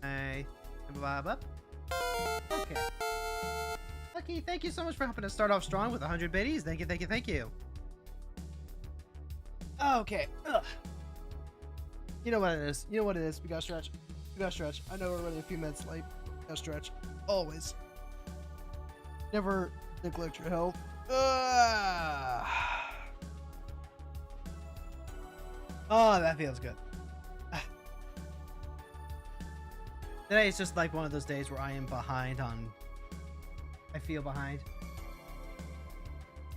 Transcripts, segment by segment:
I up. Okay. Lucky, thank you so much for helping us start off strong with 100 biddies. Thank you, thank you, thank you. Okay. Ugh. You know what it is. You know what it is. We gotta stretch. We gotta stretch. I know we're running a few minutes late. We gotta stretch. Always. Never neglect your health. Oh, that feels good. Today is just like one of those days where I am behind on... I feel behind.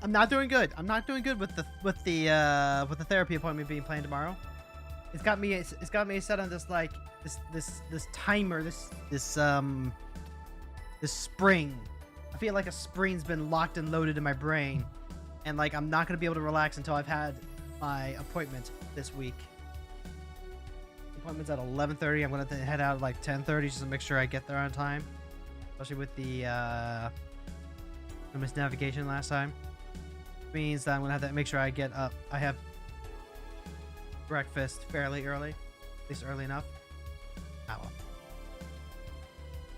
I'm not doing good. I'm not doing good with the therapy appointment being planned tomorrow. It's got me set on this like this timer, this spring. I feel like a spring's been locked and loaded in my brain, and like I'm not gonna be able to relax until I've had my appointment this week. The appointment's at 11:30. I'm gonna head out at like 10:30 just to make sure I get there on time, especially with the I missed navigation last time. Means that I'm gonna have to make sure I get up. I have breakfast fairly early, at least early enough. Ah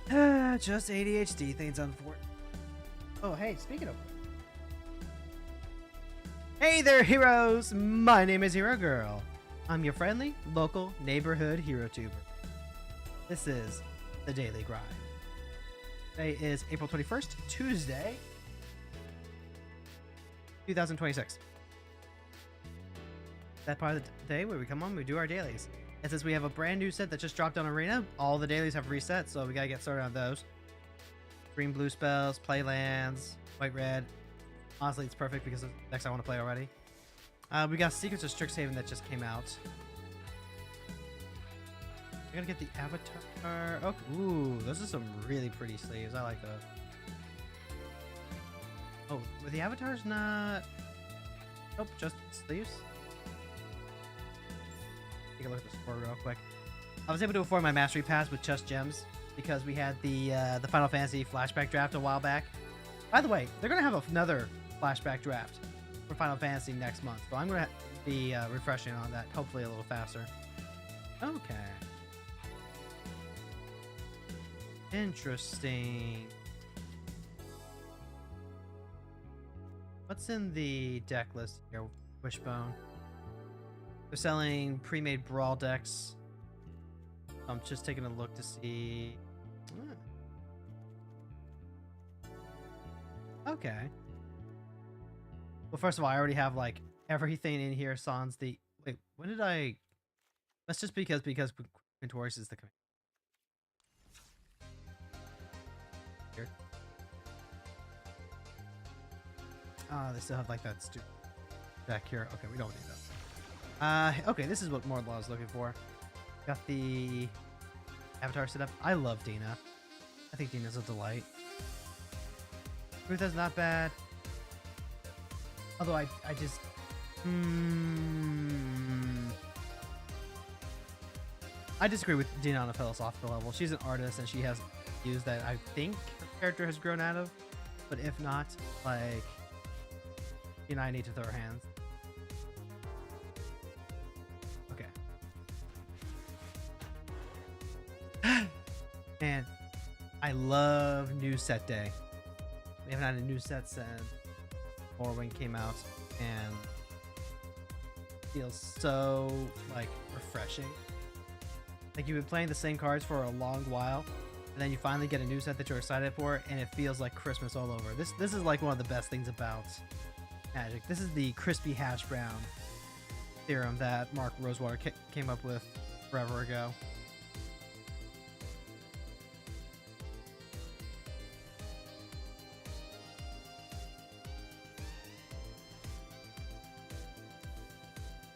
well. Just ADHD things, unfortunately. Oh hey, speaking of. Hey there, heroes! My name is Hero Girl. I'm your friendly, local, neighborhood hero tuber. This is the Daily Grind. Today is April 21st, Tuesday, 2026. That part of the day where we come on, we do our dailies. And since we have a brand new set that just dropped on Arena, all the dailies have reset, so we gotta get started on those. Green, blue spells, play lands, white, red. Honestly, it's perfect because it's the decks I want to play already. We got Secrets of Strixhaven that just came out. I gotta get the avatar. Oh, ooh, those are some really pretty sleeves. I like those. Oh, were the avatars not... Nope, just sleeves. Take a look at the score real quick. I was able to afford my mastery pass with just gems because we had the Final Fantasy flashback draft a while back. By the way, they're gonna have another flashback draft for Final Fantasy next month, so I'm gonna be refreshing on that, hopefully a little faster. Okay. Interesting. What's in the deck list here, Wishbone? They're selling pre-made brawl decks. I'm just taking a look to see. Okay. Well, first of all, I already have like everything in here. Sans the wait. When did I? That's just because Quintorius is the command. Here. They still have like that stupid deck here. Okay, we don't need that. Okay, this is what Mordlaw is looking for. Got the avatar set up. I love Dina. I think Dina's a delight. Rutha's not bad. Although I just... I disagree with Dina on a philosophical level. She's an artist and she has views that I think her character has grown out of. But if not, like... You know, I need to throw her hands. Okay. Man, I love new set day. We haven't had a new set since Morrowind came out, and it feels so like refreshing. Like you've been playing the same cards for a long while, and then you finally get a new set that you're excited for, and it feels like Christmas all over. This is like one of the best things about Magic. This is the crispy hash brown theorem that Mark Rosewater came up with forever ago.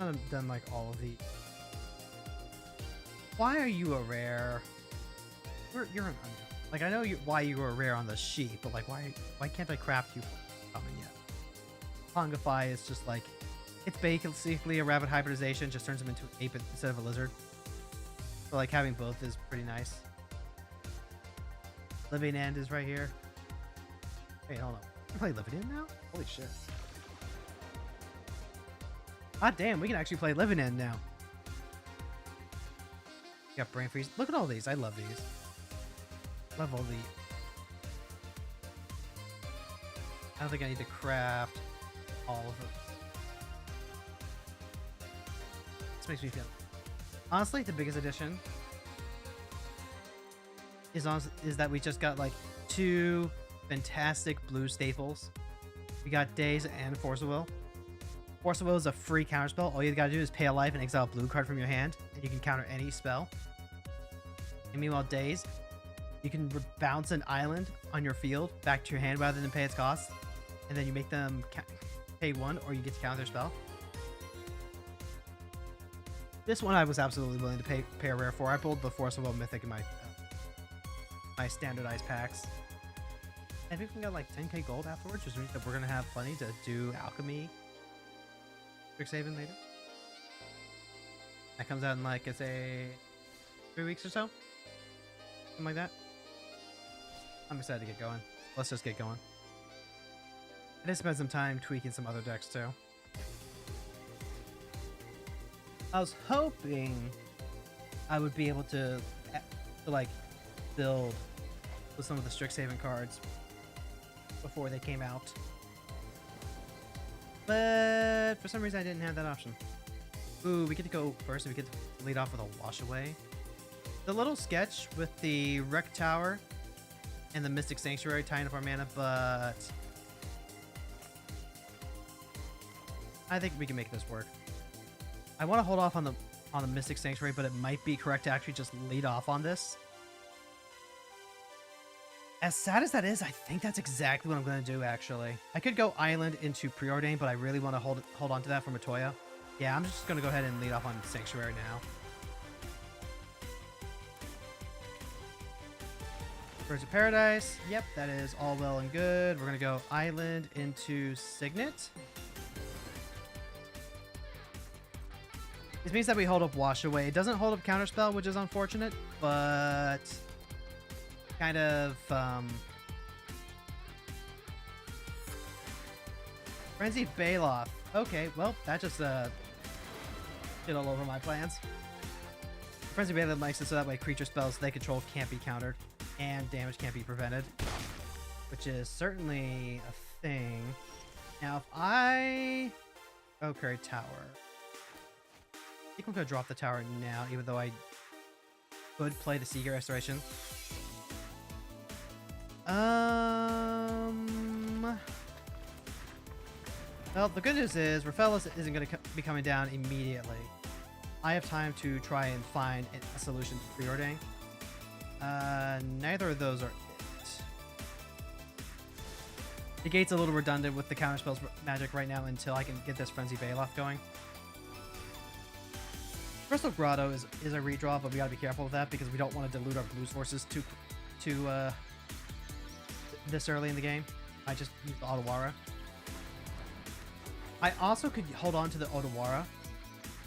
I've done like all of the. Why are you a rare? You're an unknown. Like I know why you were rare on the sheet, but like why can't I craft you common yet? Pongify is just like it's basically a rabbit hybridization, just turns him into an ape instead of a lizard. So like having both is pretty nice. Living End is right here. Wait, hold on. I play Living End now? Holy shit. Ah damn, we can actually play Living End now. Got brain freeze. Look at all these. I love these. Love all these. I don't think I need to craft all of them. This makes me feel. Honestly, the biggest addition is that we just got like 2 fantastic blue staples. We got Days and Force of Will. Force of Will is a free counterspell. All you gotta do is pay a life and exile a blue card from your hand, and you can counter any spell. And meanwhile, Days, you can bounce an island on your field back to your hand rather than pay its cost, and then you make them pay 1, or you get to counter their spell. This one I was absolutely willing to pay a rare for. I pulled the Force of Will Mythic in my standardized packs. And we can get like 10k gold afterwards, which means that we're gonna have plenty to do alchemy Strixhaven later. That comes out in like, it's a 3 weeks or so, something like that. I'm excited to get going. Let's just get going. I did spend some time tweaking some other decks too. I was hoping I would be able to like build with some of the Strixhaven cards before they came out, but for some reason I didn't have that option. Ooh, we get to go first, and we get to lead off with a Wash Away. The little sketch with the Wreck Tower and the Mystic Sanctuary tying up our mana, but I think we can make this work. I want to hold off on the Mystic Sanctuary, but it might be correct to actually just lead off on this. As sad as that is, I think that's exactly what I'm going to do, actually. I could go Island into Preordain, but I really want to hold on to that for Matoya. Yeah, I'm just going to go ahead and lead off on Sanctuary now. Birds of Paradise. Yep, that is all well and good. We're going to go Island into Signet. This means that we hold up Wash Away. It doesn't hold up Counterspell, which is unfortunate, but kind of Frenzied Baloth. Okay, well, that just shit all over my plans. Frenzied Baloth makes it so that way creature spells they control can't be countered and damage can't be prevented, which is certainly a thing. Now, if I carry Tower, I think I'm gonna drop the tower now, even though I could play the Seeker Restoration. Well, the good news is Raphaelis isn't gonna be coming down immediately. I have time to try and find a solution to Preordain. Neither of those are it. The gate's a little redundant with the counterspells magic right now until I can get this Frenzy Baloth going. Crystal Grotto is a redraw, but we gotta be careful with that because we don't want to dilute our blue sources too this early in the game. I just used the Otawara. I also could hold on to the Otawara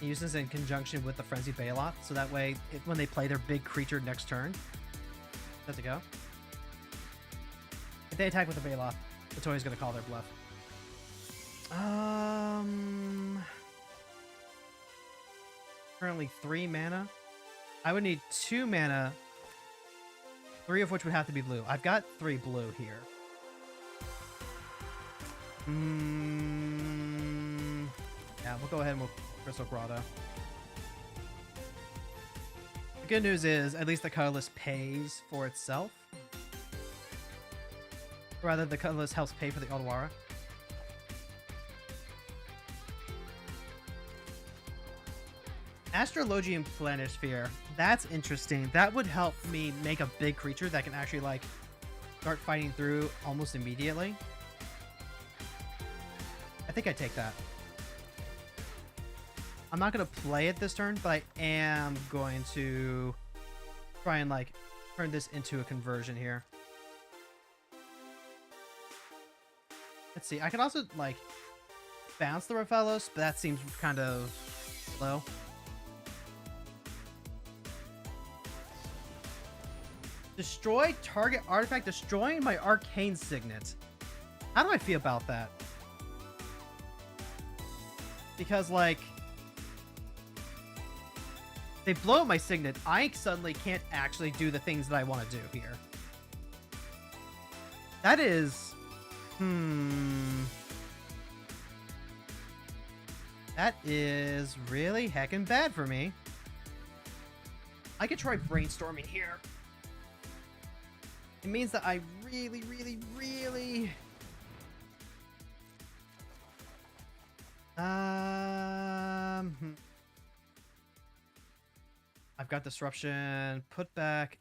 and use this in conjunction with the Frenzy Baloth, so that way when they play their big creature next turn, does it go? If they attack with the Baloth, Latoya's gonna call their bluff. Currently 3 mana. I would need 2 mana, 3 of which would have to be blue. I've got 3 blue here. Yeah, we'll go ahead and we'll Crystal Grotto. The good news is at least the colorless pays for itself. Rather, the colorless helps pay for the Otawara. Astrologian Planisphere. That's interesting. That would help me make a big creature that can actually like start fighting through almost immediately. I think I take that. I'm not going to play it this turn, but I am going to try and like turn this into a conversion here. Let's see. I can also like bounce the Raphaelis, but that seems kind of slow. Destroy target artifact, destroying my Arcane Signet. How do I feel about that? Because, like, They blow up my signet. I suddenly can't actually do the things that I want to do here. That is... That is really heckin' bad for me. I could try brainstorming here. It means that I really, really, really... I've got disruption. Put back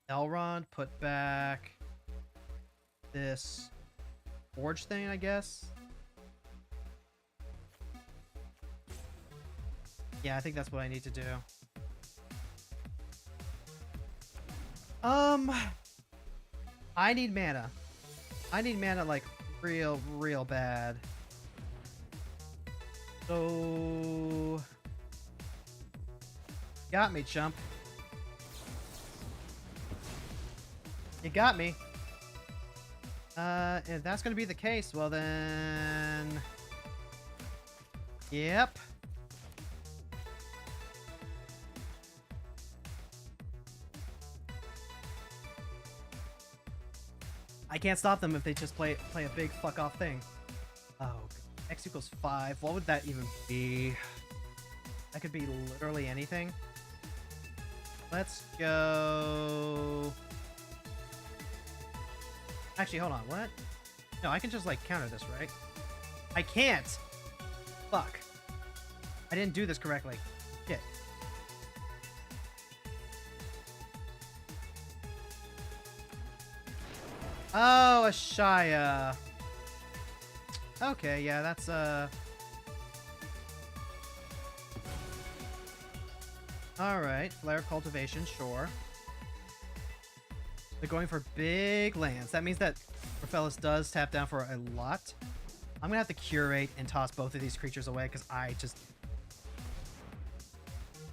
Elrond. Put back this forge thing, I guess. Yeah, I think that's what I need to do. I need mana. I need mana like real, real bad. So... Got me, chump. You got me. If that's gonna be the case, well then... Yep. I can't stop them if they just play a big fuck off thing. Oh, X equals 5. What would that even be? That could be literally anything. Let's go... Actually, hold on. What? No, I can just, like, counter this, right? I can't! Fuck. I didn't do this correctly. Shit. Oh, Ashaya. Okay, yeah, that's, Alright, Flare Cultivation, sure. They're going for big lands. That means that Raphaelis does tap down for a lot. I'm gonna have to curate and toss both of these creatures away because I just...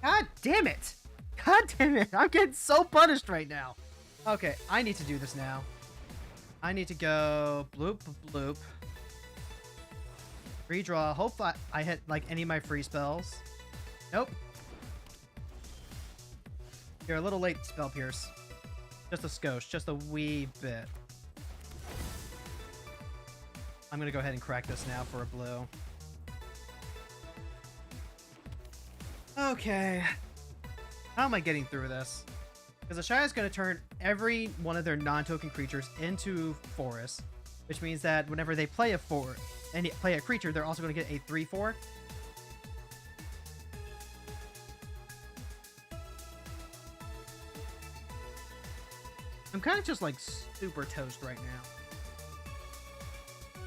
God damn it! God damn it! I'm getting so punished right now. Okay, I need to do this now. I need to go bloop, bloop. Redraw. Hope I hit like any of my free spells. Nope. You're a little late, Spell Pierce. Just a skosh, just a wee bit. I'm gonna go ahead and crack this now for a blue. Okay. How am I getting through this? Because Ashaya is going to turn every one of their non-token creatures into forests, which means that whenever they play a creature, they're also going to get a 3/4. I'm kind of just like super toast right now.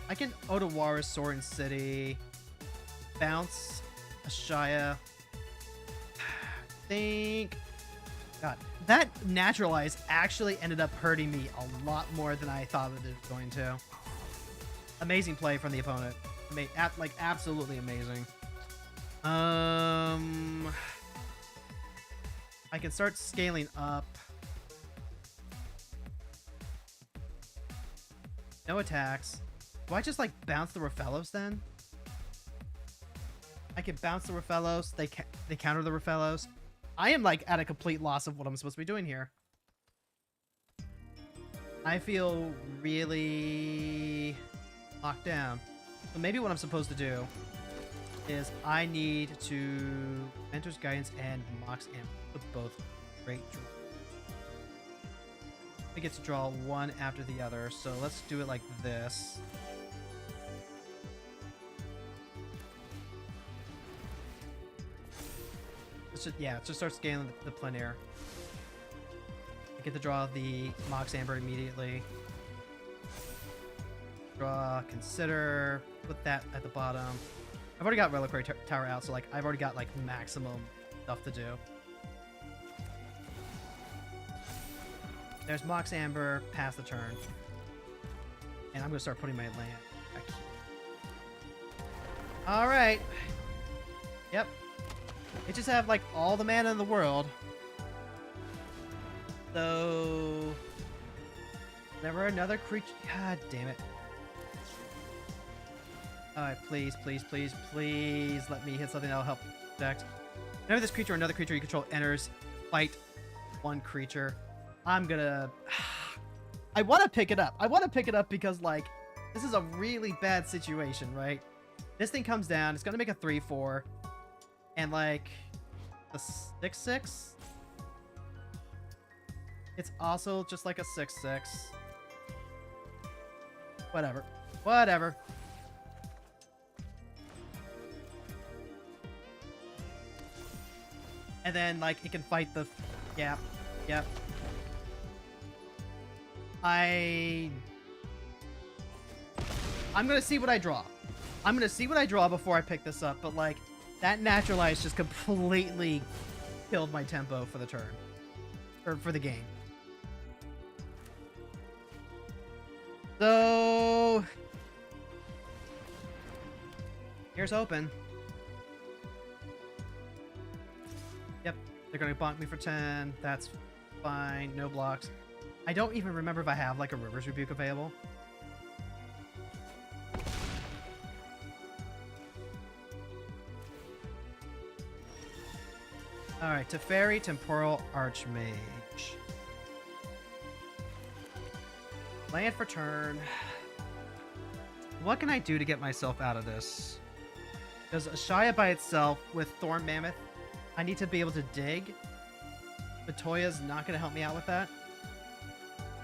I can Otawara Sorin City, bounce Ashaya. Think... God, that Naturalize actually ended up hurting me a lot more than I thought it was going to. Amazing play from the opponent. Like, absolutely amazing. I can start scaling up. No attacks. Do I just, like, bounce the Raphaelis then? I can bounce the Raphaelis. They counter the Raphaelis. I am, like, at a complete loss of what I'm supposed to be doing here. I feel really locked down. So maybe what I'm supposed to do is I need to Mentor's Guidance and Mox Amp with both great draw. I get to draw one after the other, so let's do it like this. Let's just start scaling the plein air. I get to draw the Mox Amber immediately. Draw, consider, put that at the bottom. I've already got Reliquary Tower out, so like I've already got like maximum stuff to do. There's Mox Amber, pass the turn. And I'm gonna start putting my land back here. Alright. Yep. It just have like all the mana in the world. So never another creature. God damn it. Alright, please, please, please, please let me hit something that'll help protect. Whenever this creature or another creature you control enters, fight one creature. I'm gonna... I want to pick it up. I want to pick it up because, like, this is a really bad situation, right? This thing comes down. It's gonna make a 3/4. And, like, the 6/6... It's also just like a 6/6. Whatever. Whatever. And then, like, it can fight the... Yep. Yep. I'm gonna see what I draw. I'm gonna see what I draw before I pick this up, but, like, that Naturalize just completely killed my tempo for the turn. Or for the game. So... Here's open. Yep, they're gonna bonk me for 10. That's fine. No blocks. I don't even remember if I have, like, a River's Rebuke available. Alright, Teferi, Temporal Archmage. Land for turn. What can I do to get myself out of this? Because Ashaya by itself with Thorn Mammoth, I need to be able to dig. But Toya's not going to help me out with that.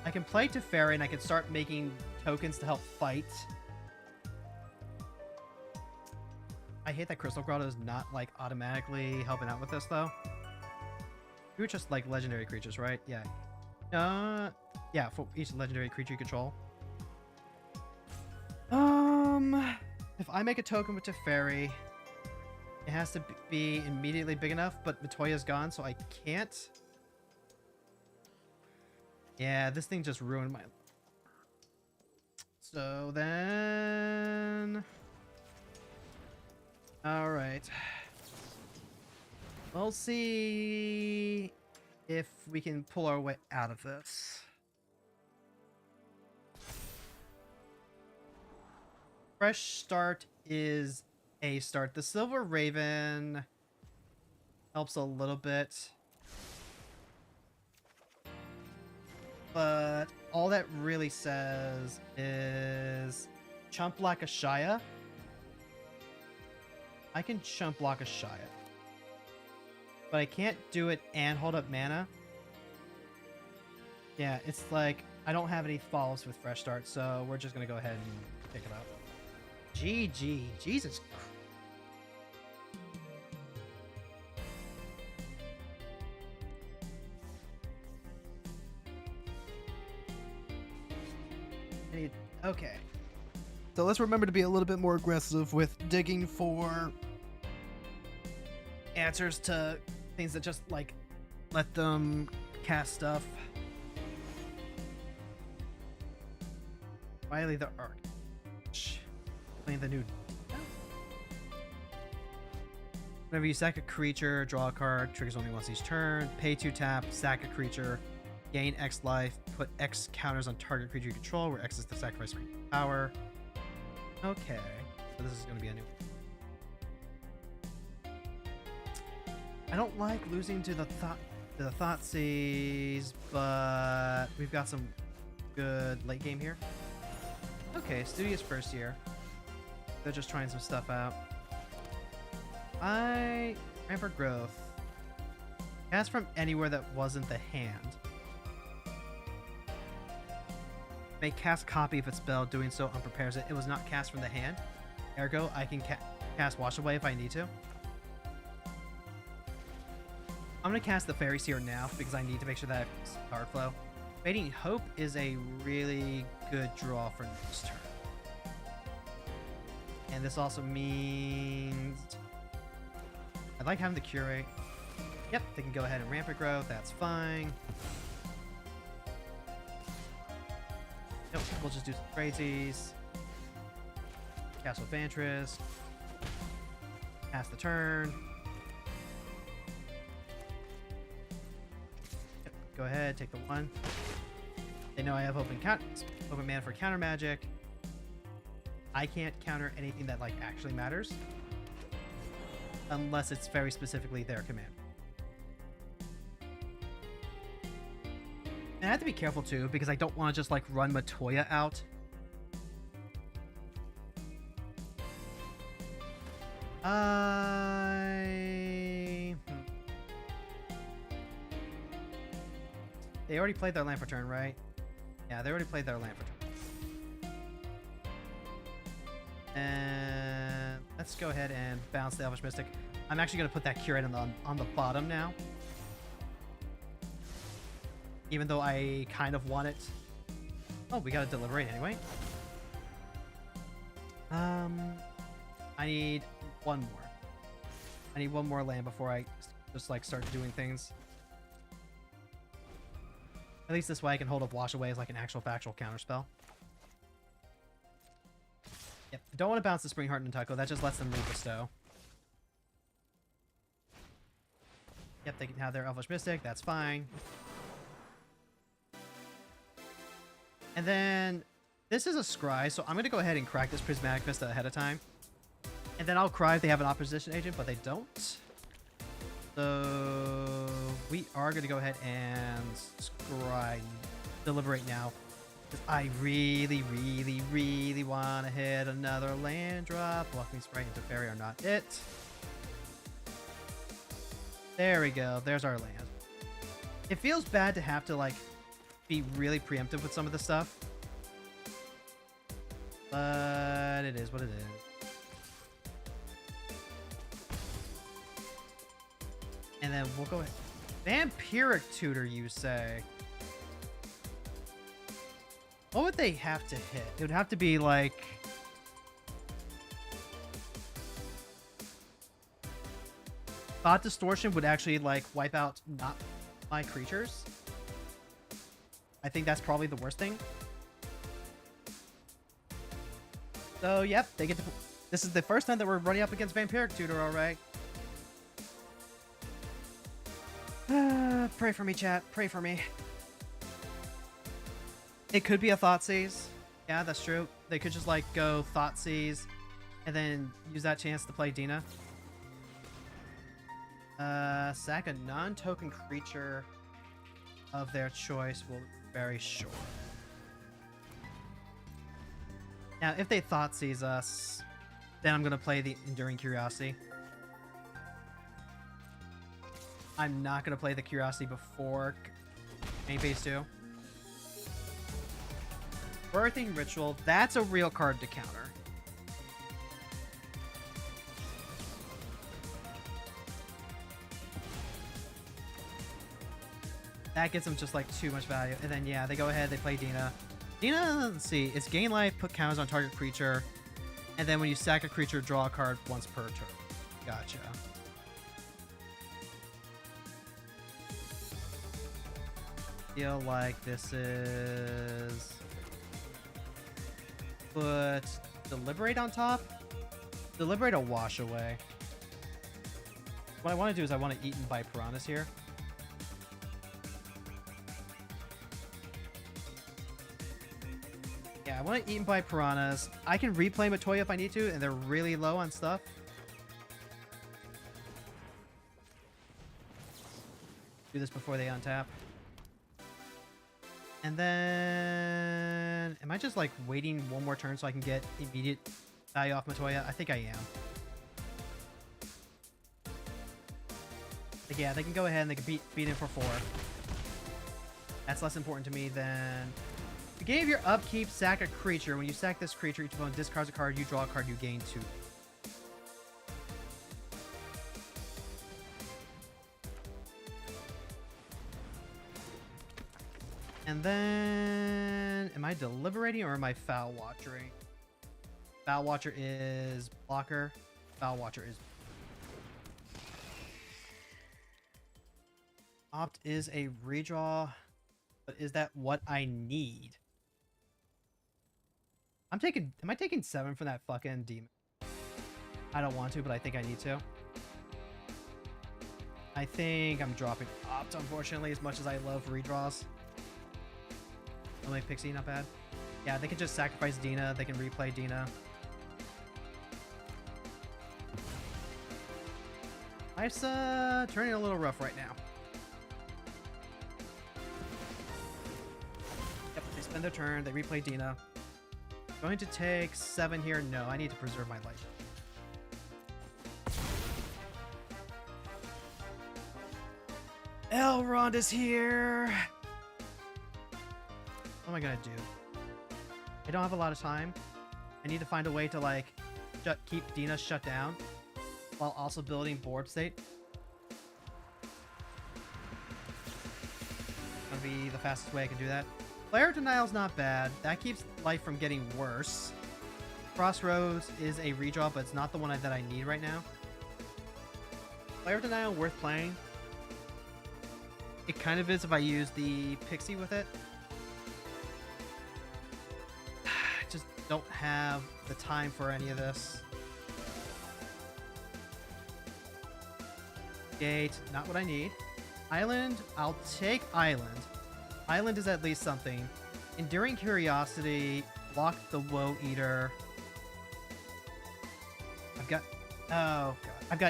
I can play Teferi and I can start making tokens to help fight. I hate that Crystal Grotto is not, like, automatically helping out with this, though. You were just, like, legendary creatures, right? Yeah. Yeah, for each legendary creature you control. If I make a token with Teferi, it has to be immediately big enough, but Matoya's gone, so I can't. Yeah, this thing just ruined my... So then... Alright. We'll see if we can pull our way out of this. Fresh start is a start. The Silver Raven helps a little bit. But all that really says is chump block Ashaya. I can chump block Ashaya. But I can't do it and hold up mana. Yeah, it's like I don't have any follows with Fresh Start, so we're just going to go ahead and pick it up. GG. Jesus Christ. Okay. So let's remember to be a little bit more aggressive with digging for answers to things that just, like, let them cast stuff. Riley the Arch. Playing the new... Whenever you sack a creature, draw a card, triggers only once each turn, pay 2 tap, sack a creature, gain X life, put X counters on target creature you control, where X is the sacrifice creature power. Okay, so this is going to be a new... I don't like losing to the Thoughtseize, but we've got some good late game here. Okay, Studious first year. They're just trying some stuff out. I ran for growth. Cast from anywhere that wasn't the hand. May cast copy if it's spelled. Doing so unprepares it. It was not cast from the hand. Ergo, I can cast Wash Away if I need to. I'm going to cast the Fairy Seer now because I need to make sure that I have card flow. Fading Hope is a really good draw for next turn. And this also means... I like having the Curate. Yep, they can go ahead and Rampant Growth. That's fine. Nope, we'll just do some crazies. Castle Vantress. Pass the turn. Yep, go ahead, take the 1. They know I have open mana for counter magic. I can't counter anything that, like, actually matters. unless it's very specifically their command. And I have to be careful too, because I don't want to just like run Matoya out. They already played their land for turn, right? Yeah, they already played their land for turn. And let's go ahead and bounce the Elvish Mystic. I'm actually going to put that curate on the bottom now. Even though I kind of want it. Oh, we got to deliberate anyway. I need one more. I need one more land before I just like start doing things. At least this way I can hold up Wash Away as like an actual factual counterspell. Yep, don't want to bounce the Spring Heart and Tucko. That just lets them re-bestow. Yep, they can have their Elvish Mystic. That's fine. And then this is a Scry, so I'm going to go ahead and crack this Prismatic Vista ahead of time. And then I'll cry if they have an opposition agent, but they don't. So we are going to go ahead and Scry, deliberate now. Because I really, really, really want to hit another land drop. Welcoming Sprite into Fairy are not it. There we go. There's our land. It feels bad to have to like be really preemptive with some of the stuff. But it is what it is. And then we'll go ahead. Vampiric Tutor, you say? What would they have to hit? It would have to be like... Thought Distortion would actually like wipe out not my creatures. I think that's probably the worst thing. So, yep, they get to... This is the first time that we're running up against Vampiric Tutor, alright. Pray for me, chat. Pray for me. It could be a Thoughtseize. Yeah, that's true. They could just, like, go Thoughtseize and then use that chance to play Dina. Sack a non-token creature of their choice will be very short. Now, if they Thoughtseize us, then I'm going to play the Enduring Curiosity. I'm not going to play the Curiosity before main phase 2. Birthing Ritual, that's a real card to counter. That gets them just like too much value. And then, yeah, they go ahead, they play Dina. Dina, let's see, it's gain life, put counters on target creature, and then when you sack a creature, draw a card once per turn. Gotcha. Feel like this is... Put Deliberate on top? Deliberate a Wash Away. What I want to do is I want to Eaten by Piranhas here. Yeah, I want to Eaten by Piranhas. I can replay Matoya if I need to, and they're really low on stuff. Do this before they untap. And then... Am I just, like, waiting one more turn so I can get immediate value off Matoya? I think I am. Like, yeah, they can go ahead and they can beat him for 4. That's less important to me than... Beginning of your upkeep, sack a creature. When you sack this creature, each opponent discards a card, you draw a card, you gain 2. And then... Am I deliberating or am I Foul Watchering? Foul Watcher is blocker. Foul Watcher is... Opt is a redraw. But is that what I need? Am I taking 7 from that fucking demon? I don't want to, but I think I need to. I think I'm dropping Opt, unfortunately, as much as I love redraws. I'll make Pixie, not bad. Yeah, they can just sacrifice Dina. They can replay Dina. Life's turning a little rough right now. Yep, they spend their turn, they replay Dina. Going to take 7 here. No, I need to preserve my life. Elrond is here! What am I gonna do? I don't have a lot of time. I need to find a way to, like, keep Dina shut down while also building board state. Gonna be the fastest way I can do that. Player denial's not bad. That keeps life from getting worse. Crossroads is a redraw, but it's not the one that I need right now. Player denial worth playing. It kind of is if I use the pixie with it. I just don't have the time for any of this. Gate, not what I need. Island, I'll take Island. Island is at least something. Enduring Curiosity, block the Woe Eater. I've got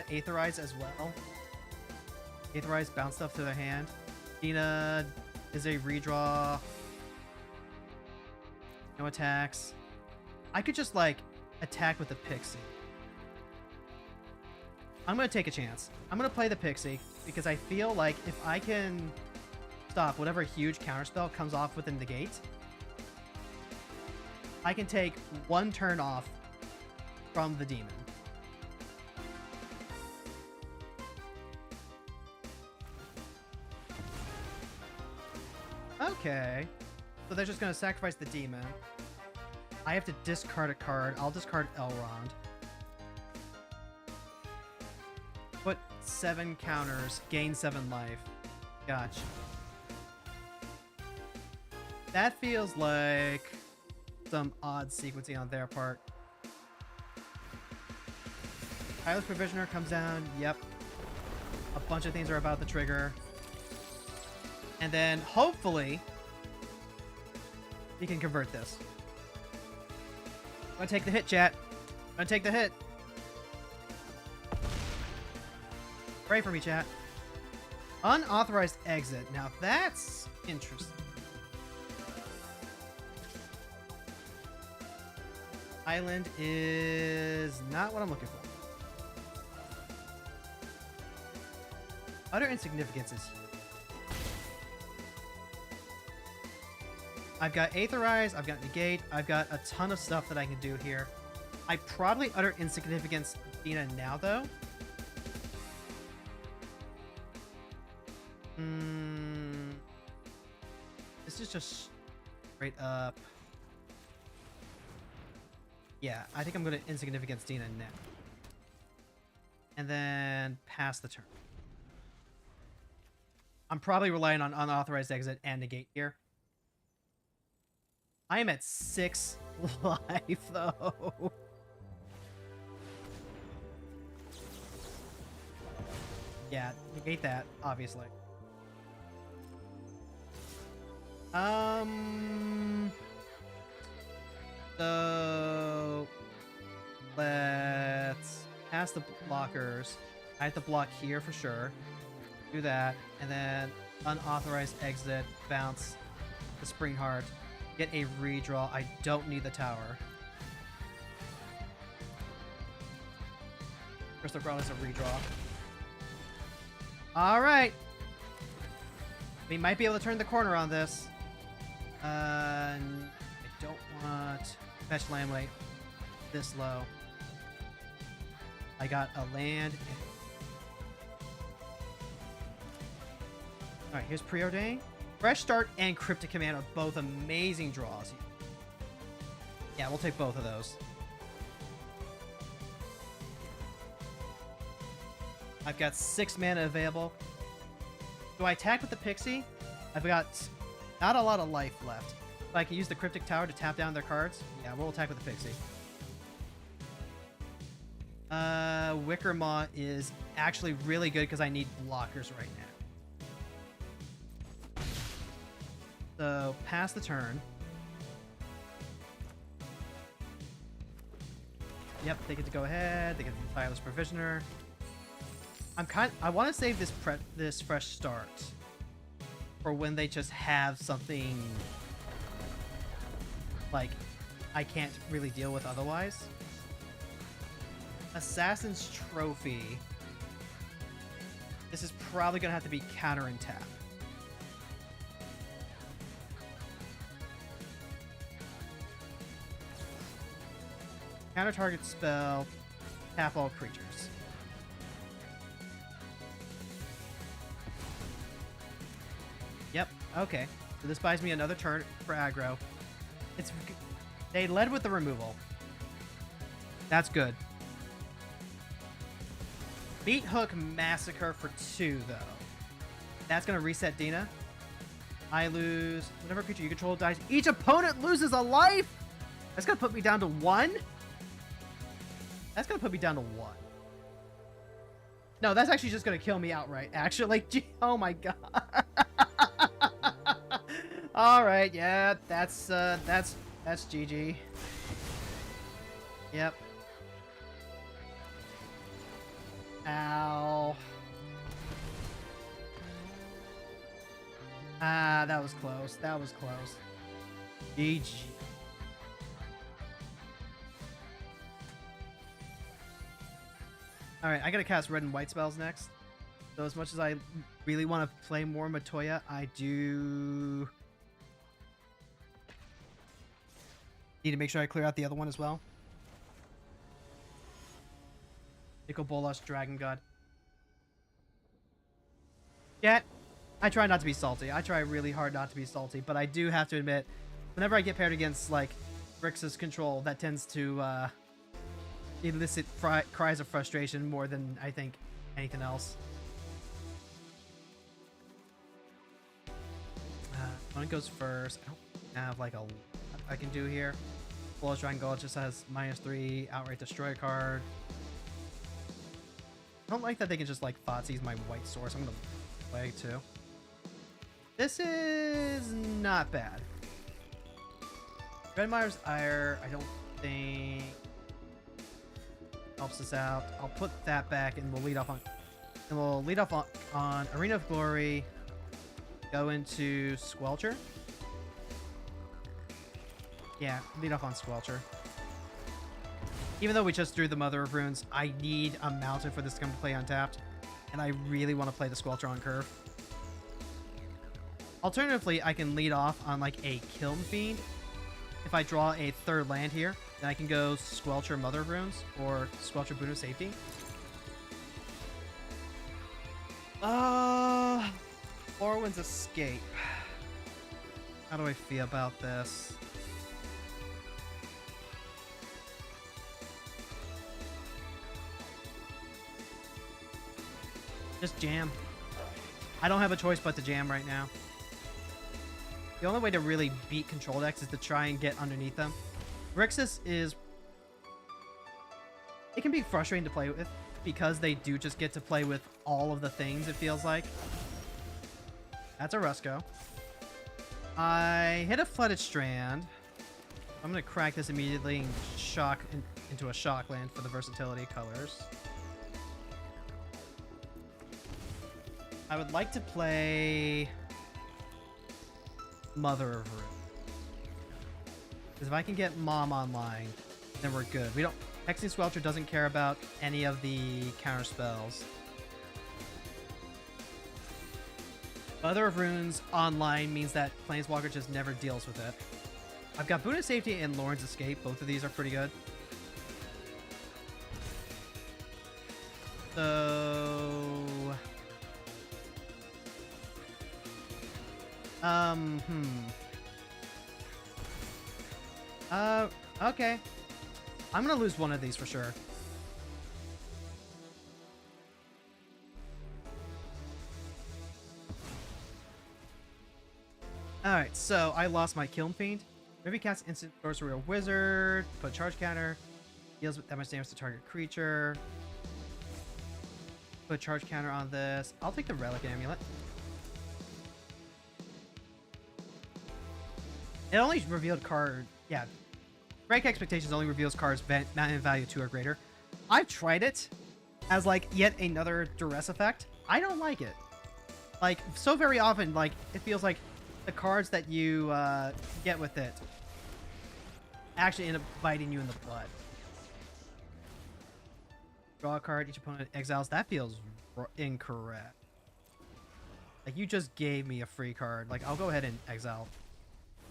Aetherize as well. Aetherize, bounce stuff to their hand. Dina is a redraw. No attacks. I could just, like, attack with the Pixie. I'm going to take a chance. I'm going to play the Pixie because I feel like if I can stop whatever huge counterspell comes off within the gate, I can take 1 turn off from the demon. Okay. So they're just going to sacrifice the demon. I have to discard a card. I'll discard Elrond. Put 7 counters, gain 7 life. Gotcha. That feels like some odd sequencing on their part. Tireless Provisioner comes down. Yep. A bunch of things are about to trigger. And then, hopefully, we can convert this. I'm gonna take the hit, chat. I'm gonna take the hit. Pray for me, chat. Unauthorized exit. Now that's interesting. Island is not what I'm looking for. Utter insignificance is. I've got Aetherize, I've got Negate, I've got a ton of stuff that I can do here. I probably Utter Insignificance Dina now, though. This is just straight up. Yeah, I think I'm going to Insignificance Dina now. And then pass the turn. I'm probably relying on Unauthorized Exit and Negate here. I am at 6 life, though. Yeah, negate that, obviously. So let's pass the blockers. I have to block here for sure. Do that, and then unauthorized exit, bounce the Spring Heart. Get a redraw. I don't need the tower. Crystal Crown is a redraw. Alright. We might be able to turn the corner on this. I don't want fetch Lamley this low. I got a land. Alright, here's Preordain. Fresh Start and Cryptic Command are both amazing draws. Yeah, we'll take both of those. I've got 6 mana available. Do I attack with the Pixie? I've got not a lot of life left. But I can use the Cryptic Tower to tap down their cards. Yeah, we'll attack with the Pixie. Wicker Maw is actually really good because I need blockers right now. So, pass the turn. Yep, they get to go ahead. They get the Tireless Provisioner. I want to save this fresh start for when they just have something like I can't really deal with otherwise. Assassin's Trophy. This is probably gonna have to be counter and tap. Counter target spell, tap all creatures. Yep, okay. So this buys me another turn for aggro. They led with the removal. That's good. Meat Hook Massacre for 2, though. That's going to reset Dina. I lose. Whatever creature you control dies. Each opponent loses a life! That's going to put me down to 1? That's going to put me down to 1. No, that's actually just going to kill me outright, actually. Oh my god. Alright, yeah, that's GG. Yep. Ow. Ah, that was close. That was close. GG. Alright, I gotta cast red and white spells next. So as much as I really want to play more Matoya, I do need to make sure I clear out the other one as well. Nicol Bolas, Dragon God. Yeah, I try not to be salty. I try really hard not to be salty, but I do have to admit, whenever I get paired against, like, Grixis control, that tends to elicit cries of frustration more than, I think, anything else. Opponent goes first. I don't have, like, a lot I can do here. Bolas, Dragon God just has -3, outright destroy card. I don't like that they can just, like, Thoughtseize my white source. I'm gonna play, too. This is not bad. Redmire's Ire, I don't think helps us out. I'll put that back and we'll lead off on Arena of Glory. Go into Squelcher. Yeah, lead off on Squelcher. Even though we just drew the Mother of Runes, I need a mountain for this to come to play untapped. And I really want to play the Squelcher on curve. Alternatively, I can lead off on like a Kiln Fiend. If I draw a third land here, then I can go Squelcher Mother of Runes or Squelcher Boon of Safety. Orwin's Escape. How do I feel about this? Just jam. I don't have a choice but to jam right now. The only way to really beat control decks is to try and get underneath them. Grixis is... It can be frustrating to play with because they do just get to play with all of the things, it feels like. That's a Rusko. I hit a Flooded Strand. I'm going to crack this immediately and shock into a shock land for the versatility colors. I would like to play Mother of Rune. Because if I can get Mom online, then we're good. We don't... Hexing Squelcher doesn't care about any of the counter spells. Mother of Runes online means that Planeswalker just never deals with it. I've got Boon of Safety and Lorn's Escape. Both of these are pretty good. So... Okay. I'm gonna lose one of these for sure. Alright, so I lost my Kiln Fiend. Maybe cast instant sorcery or wizard, put charge counter, deals with that much damage to target creature. Put charge counter on this. I'll take the Relic Amulet. It only revealed card... Yeah. Rank Expectations only reveals cards value 2 or greater. I've tried it. as like yet another duress effect. I don't like it. Like, so very often, like, it feels like the cards that you get with it actually end up biting you in the butt. Draw a card, each opponent exiles. That feels incorrect. Like, you just gave me a free card. Like, I'll go ahead and exile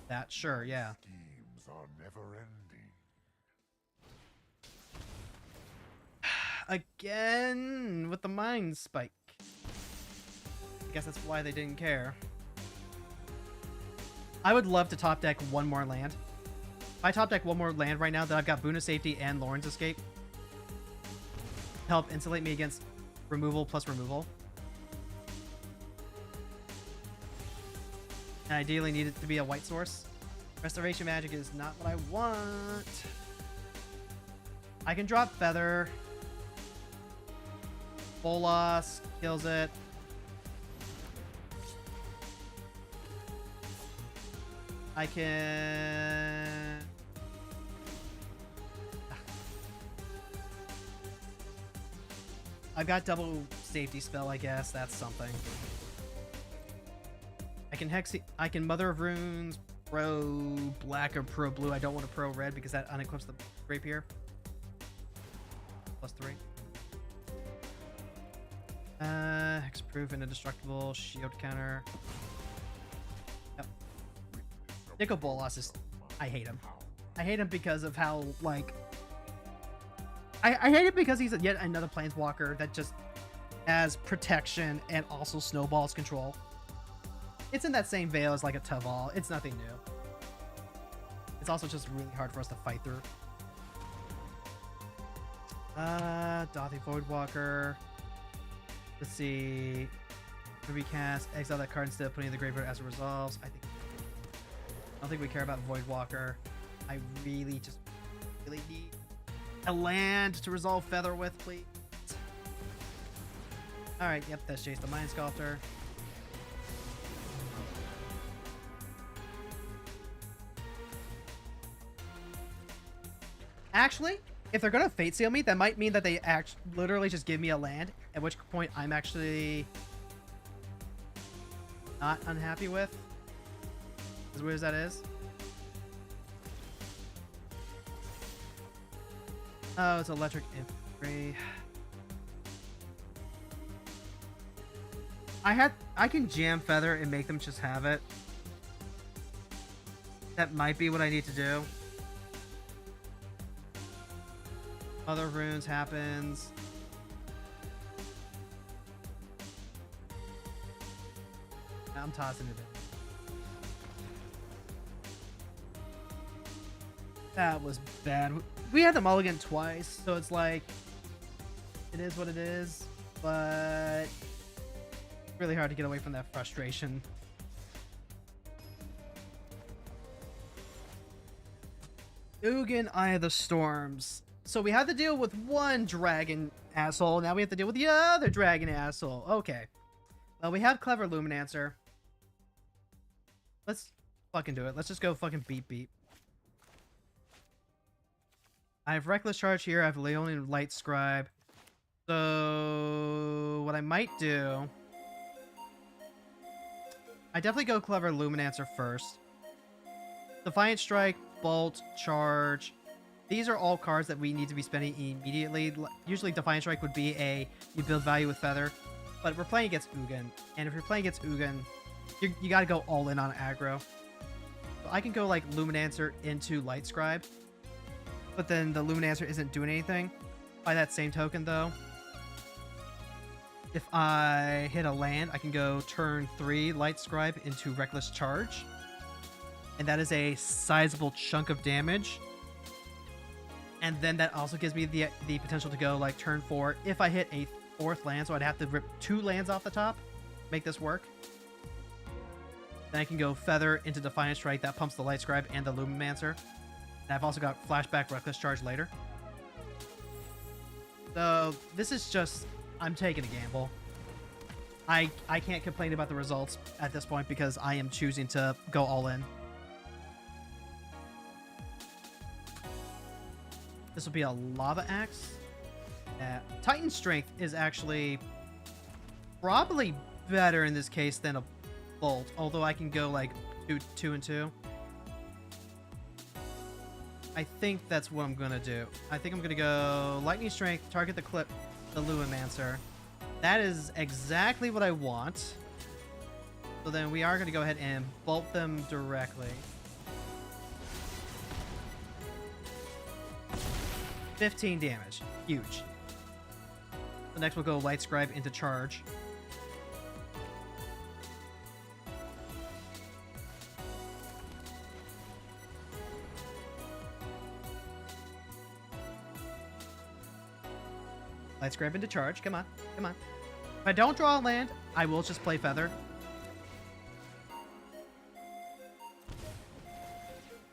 that. Sure, yeah. Schemes are never ending. Again, with the mind spike. I guess that's why they didn't care. I would love to top deck one more land. If I top deck one more land right now, then I've got Boon of Safety and Lauren's Escape. Help insulate me against removal plus removal. And ideally need it to be a white source. Restoration magic is not what I want. I can drop Feather. Bolas kills it. I can... I've got double safety spell, I guess. That's something. I can Mother of Runes, pro black or pro blue. I don't want to pro red because that unequips the rapier. +3. Hexproof and indestructible, shield counter. Yep. Nicol Bolas is... I hate him. I hate him because of how, like... I hate it because he's yet another planeswalker that just has protection and also snowballs control. It's in that same veil as like a Taval. It's nothing new. It's also just really hard for us to fight through. Dothy Voidwalker. Let's see. Recast. Exile that card instead of putting in the graveyard as it resolves. I don't think we care about Voidwalker. I really need a land to resolve Feather with, please. Alright, yep, that's Jace the Mind Sculptor. Actually, if they're gonna Fate Seal me, that might mean that they literally just give me a land, at which point I'm actually not unhappy with. As weird as that is. Oh, it's Electric Infantry. I can jam Feather and make them just have it. That might be what I need to do. Other runes happens. I'm tossing it in. That was bad. We had the mulligan twice, so it's like, it is what it is, but really hard to get away from that frustration. Ugin, Eye of the Storms. So we had to deal with one dragon asshole, now we have to deal with the other dragon asshole. Okay. Well, we have Clever Luminancer. Let's fucking do it. Let's just go fucking beat. I have Reckless Charge here. I have Leonian Light Scribe. So what I might do... I definitely go Clever Luminancer first. Defiant Strike, Bolt, Charge. These are all cards that we need to be spending immediately. Usually Defiant Strike would be you build value with Feather. But we're playing against Ugin. And if you're playing against Ugin, you gotta go all in on aggro. So I can go like Luminancer into Light Scribe. But then the Luminancer isn't doing anything. By that same token, though, if I hit a land, I can go turn 3 Light Scribe into Reckless Charge. And that is a sizable chunk of damage. And then that also gives me the potential to go like turn 4 if I hit a 4th land. So I'd have to rip 2 lands off the top, make this work. Then I can go Feather into Defiant Strike. That pumps the Light Scribe and the Luminancer. And I've also got Flashback Reckless Charge later. So this is just... I'm taking a gamble. I can't complain about the results at this point because I am choosing to go all in. This will be a Lava Axe. Titan Strength is actually probably better in this case than a Bolt, although I can go like 2 and 2. I think that's what I'm gonna do. I think I'm gonna go Lightning Strength, target the Luimancer. That is exactly what I want. So then we are gonna go ahead and bolt them directly. 15 damage. Huge. So next we'll go Light Scribe into charge. Light Scribe into charge. Come on. Come on. If I don't draw a land, I will just play Feather.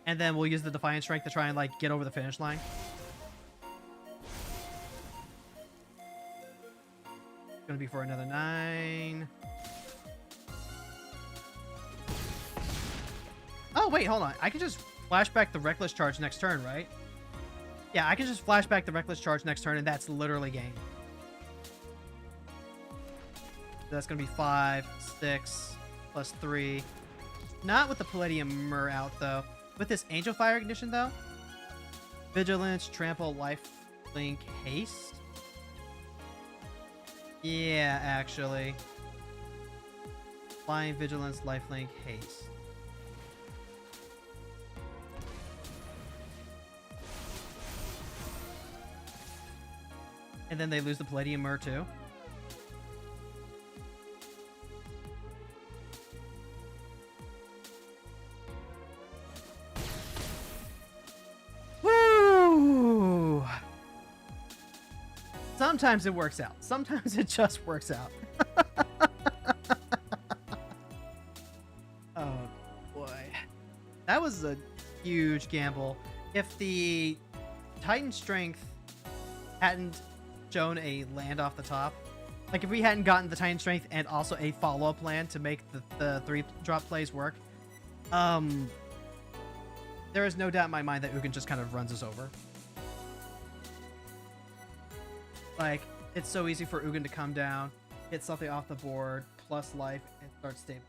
And then we'll use the Defiant Strength to try and, like, get over the finish line. Gonna be for another 9. Oh, wait, hold on. I can just flash back the Reckless Charge next turn, right? Yeah, I can just flash back the Reckless Charge next turn, and that's literally game. That's going to be 5, 6, plus 3. Not with the Palladium Myrrh out, though. With this Angel Fire Ignition, though. Vigilance, Trample, Lifelink, Haste. Yeah, actually. Flying, Vigilance, Lifelink, Haste. And then they lose the Palladium Myrrh too. Woo! Sometimes it works out. Sometimes it just works out. Oh boy. That was a huge gamble. If the Titan Strength hadn't shown a land off the top, like if we hadn't gotten the Titan Strength and also a follow-up land to make the 3-drop plays work, there is no doubt in my mind that Ugin just kind of runs us over. Like, it's so easy for Ugin to come down, hit something off the board, plus life, and start stable.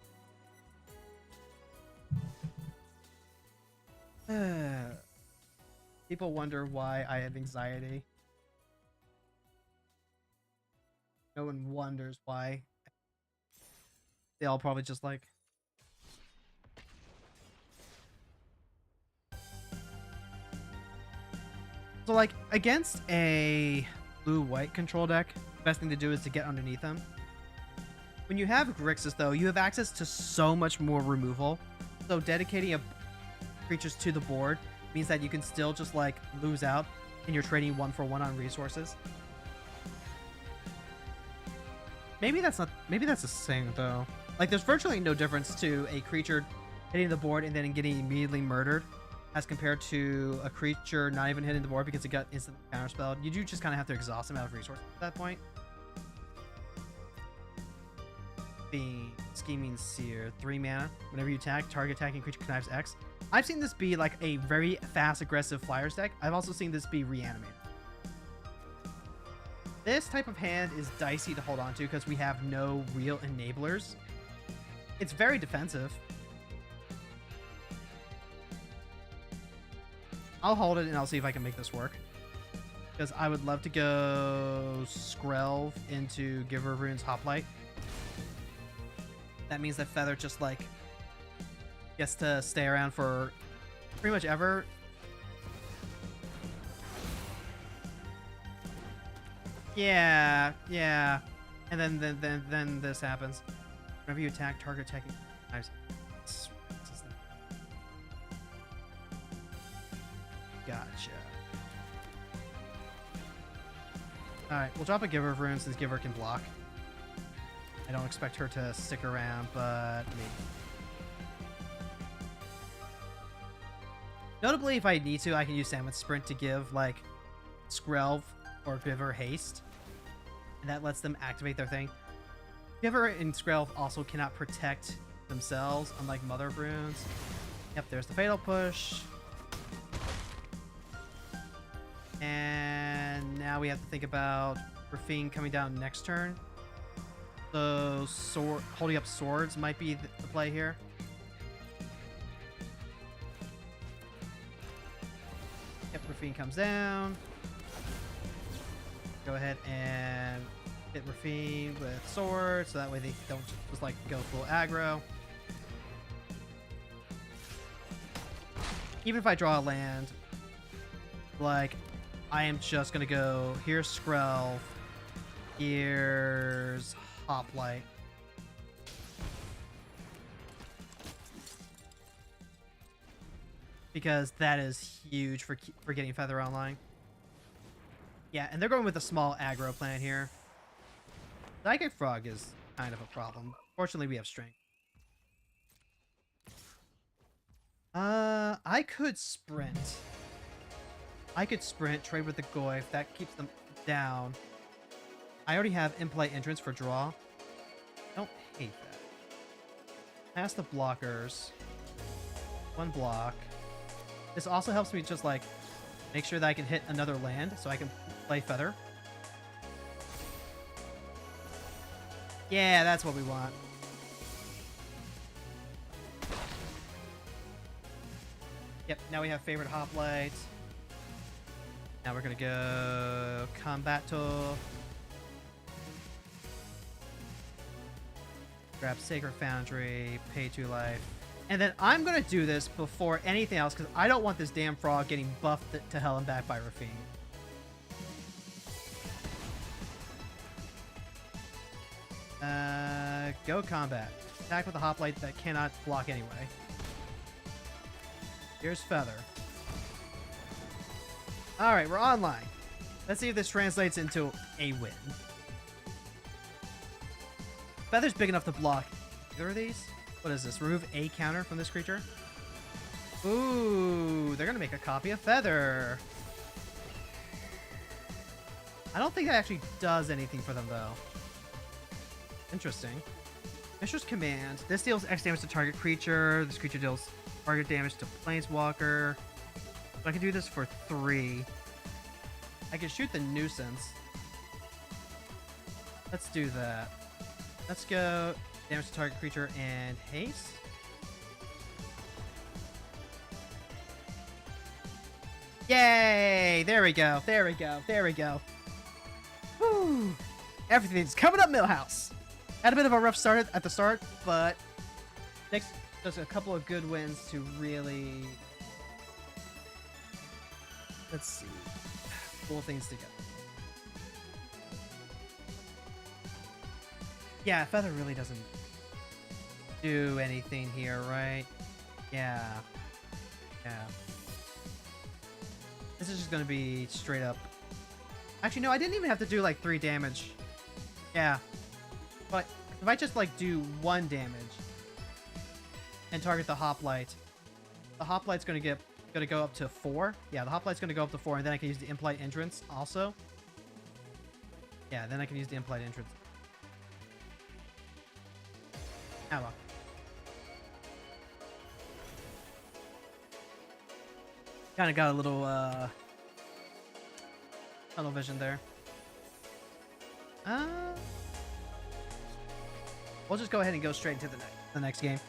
People wonder why I have anxiety. No one wonders why. They all probably just like... So, like, against a blue-white control deck, the best thing to do is to get underneath them. When you have Grixis, though, you have access to so much more removal. So dedicating creatures to the board means that you can still just, like, lose out and you're trading 1-for-1 on resources. Maybe that's not... Maybe that's a thing, though. Like, there's virtually no difference to a creature hitting the board and then getting immediately murdered as compared to a creature not even hitting the board because it got instantly counterspelled. You do just kind of have to exhaust them out of resources at that point. Being Scheming Seer, 3 mana. Whenever you attack, target attacking creature connives X. I've seen this be like a very fast, aggressive Flyers deck. I've also seen this be reanimated. This type of hand is dicey to hold on to because we have no real enablers. It's very defensive. I'll hold it and I'll see if I can make this work. Because I would love to go Skrelv into Giver of Runes Hoplite. That means that Feather just, like, gets to stay around for pretty much ever. Yeah, yeah. And then this happens. Whenever you attack, target attacking knives. Gotcha. Alright, we'll drop a Giver of Runes since Giver can block. I don't expect her to stick around, but maybe. Notably, if I need to, I can use Salmon Sprint to give, like, Skrelv or Giver haste. And that lets them activate their thing. Giver and Skrelv also cannot protect themselves, unlike Mother of Runes. Yep, there's the Fatal Push. And now we have to think about Rafine coming down next turn. So holding up swords might be the play here. Yep, Rafine comes down. Go ahead and hit Rafine with swords, so that way they don't just like go full aggro. Even if I draw a land, like, I am just gonna go, here's Skrelv, here's Hoplite. Because that is huge for getting Feather online. Yeah, and they're going with a small aggro plan here. Psychic Frog is kind of a problem. Fortunately, we have Strength. I could sprint. I could sprint, trade with the Goyf. That keeps them down. I already have in-play entrance for draw. I don't hate that. Pass the blockers. One block. This also helps me just, like, make sure that I can hit another land so I can play Feather. Yeah, that's what we want. Yep, now we have Favorite Hoplite. Now we're gonna go Combat Tool. Grab Sacred Foundry, pay 2 life. And then I'm gonna do this before anything else because I don't want this damn frog getting buffed to hell and back by Rafine. Go combat. Attack with a hoplite that cannot block anyway. Here's Feather. Alright, we're online. Let's see if this translates into a win. Feather's big enough to block either of these. What is this? Remove a counter from this creature? Ooh, they're gonna make a copy of Feather. I don't think that actually does anything for them, though. Interesting. Mishra's Command. This deals X damage to target creature. This creature deals target damage to Planeswalker. So I can do this for 3. I can shoot the Nuisance. Let's do that. Let's go damage to target creature and haste. Yay! There we go. There we go. There we go. Whew. Everything's coming up, Millhouse. Had a bit of a rough start at the start, but next just a couple of good wins to really, let's see, pull things together. Yeah, Feather really doesn't do anything here, right? Yeah. Yeah. This is just gonna be straight up. Actually, no, I didn't even have to do like 3 damage. Yeah. But if I just like do 1 damage and target the Hoplite, the Hoplite's gonna go up to 4. Yeah, the Hoplite's gonna go up to 4, and then I can use the Implied Entrance also. Yeah, then I can use the Implied Entrance. Oh well. Kind of got a little tunnel vision there. We'll just go ahead and go straight into the next game.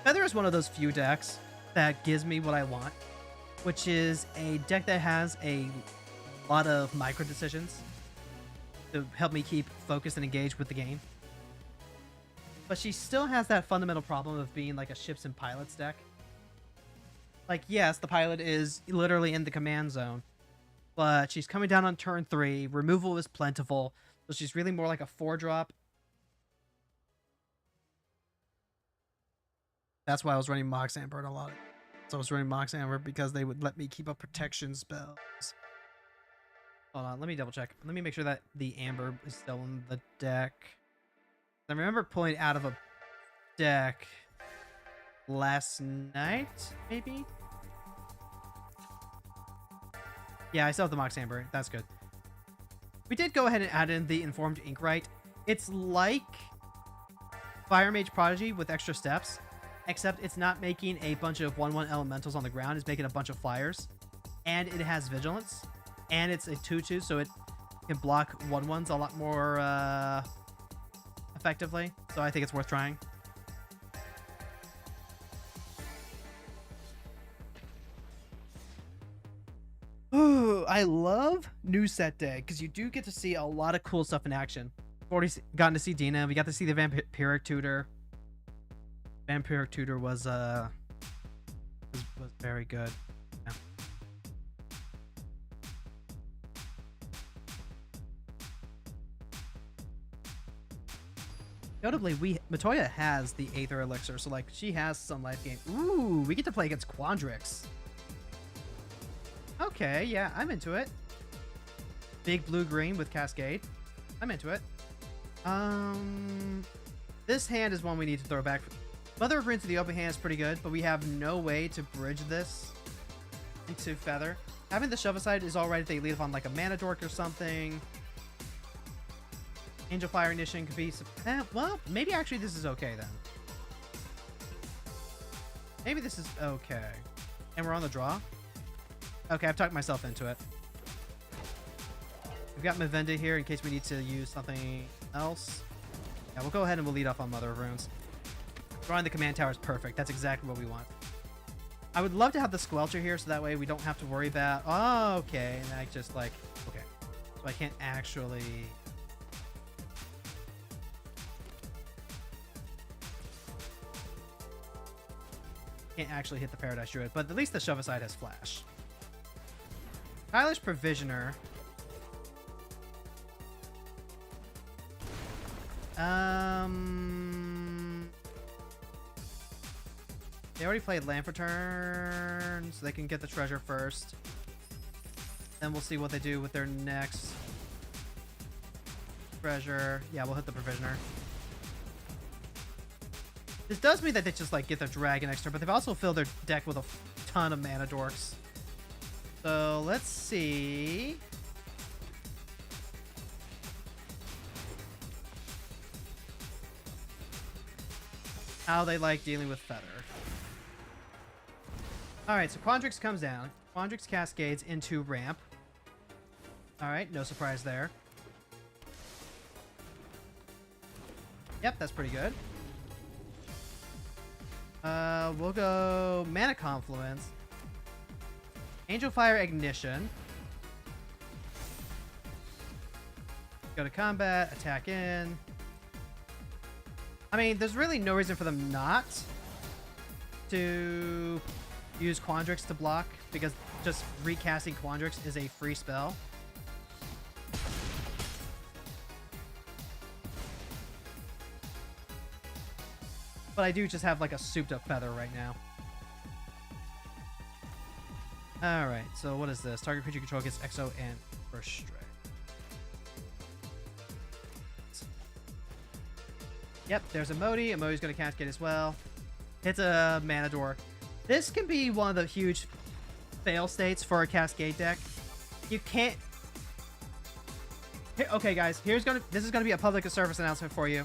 Feather is one of those few decks that gives me what I want, which is a deck that has a lot of micro decisions to help me keep focused and engaged with the game. But she still has that fundamental problem of being like a ships and pilots deck. Like, yes, the pilot is literally in the command zone, but she's coming down on turn 3. Removal is plentiful, so she's really more like a 4-drop. That's why I was running Mox Amber a lot. So I was running Mox Amber because they would let me keep up protection spells. Hold on, let me double check. Let me make sure that the Amber is still in the deck. I remember pulling out of a deck last night, maybe? Yeah, I still have the Mox Amber. That's good. We did go ahead and add in the Informed Inkwright. It's like Fire Mage Prodigy with extra steps, except it's not making a bunch of 1/1 elementals on the ground. It's making a bunch of flyers, and it has Vigilance. and it's a 2/2, so it can block 1/1s a lot more effectively. So I think it's worth trying. Ooh, I love new set day because you do get to see a lot of cool stuff in action. We've already gotten to see Dina. We got to see the vampiric tutor. Vampiric tutor was very good. Yeah. Notably, Matoya has the Aether Elixir, so like she has some life gain. Ooh, we get to play against Quandrix. Okay, yeah, I'm into it. Big blue-green with Cascade. I'm into it. This hand is one we need to throw back. Mother of Runes to the open hand is pretty good, but we have no way to bridge this into Feather. Having the Shovelcide is alright if they lead up on like a Mana Dork or something. Angel Fire Ignition could be... well, maybe actually this is okay then. Maybe this is okay. And we're on the draw? Okay, I've talked myself into it. We've got Mavenda here in case we need to use something else. Yeah, we'll go ahead and we'll lead off on Mother of Runes. Drawing the command tower is perfect. That's exactly what we want. I would love to have the Squelcher here so that way we don't have to worry about... Oh, okay. And I just like... Okay. So I can't actually... Can't actually hit the Paradise Druid, but at least the Shovelcide has Flash. Stylish Provisioner. They already played Land for turn, so they can get the treasure first. Then we'll see what they do with their next treasure. Yeah, we'll hit the Provisioner. This does mean that they just like get their Dragon next turn, but they've also filled their deck with a ton of Mana Dorks. So let's see. How they like dealing with Feather. Alright, so Quandrix comes down. Quandrix cascades into ramp. Alright, no surprise there. Yep, that's pretty good. We'll go Mana Confluence. Angel Fire Ignition. Go to combat, attack in. I mean, there's really no reason for them not to use Quandrix to block, because just recasting Quandrix is a free spell. But I do just have like a souped up Feather right now. Alright, so what is this? Target creature control gets Exo and First Strike. Yep, there's a Modi. A Modi's going to cascade as well. Hits a Mana Dork. This can be one of the huge fail states for a Cascade deck. You can't... Okay, guys, this is going to be a public service announcement for you.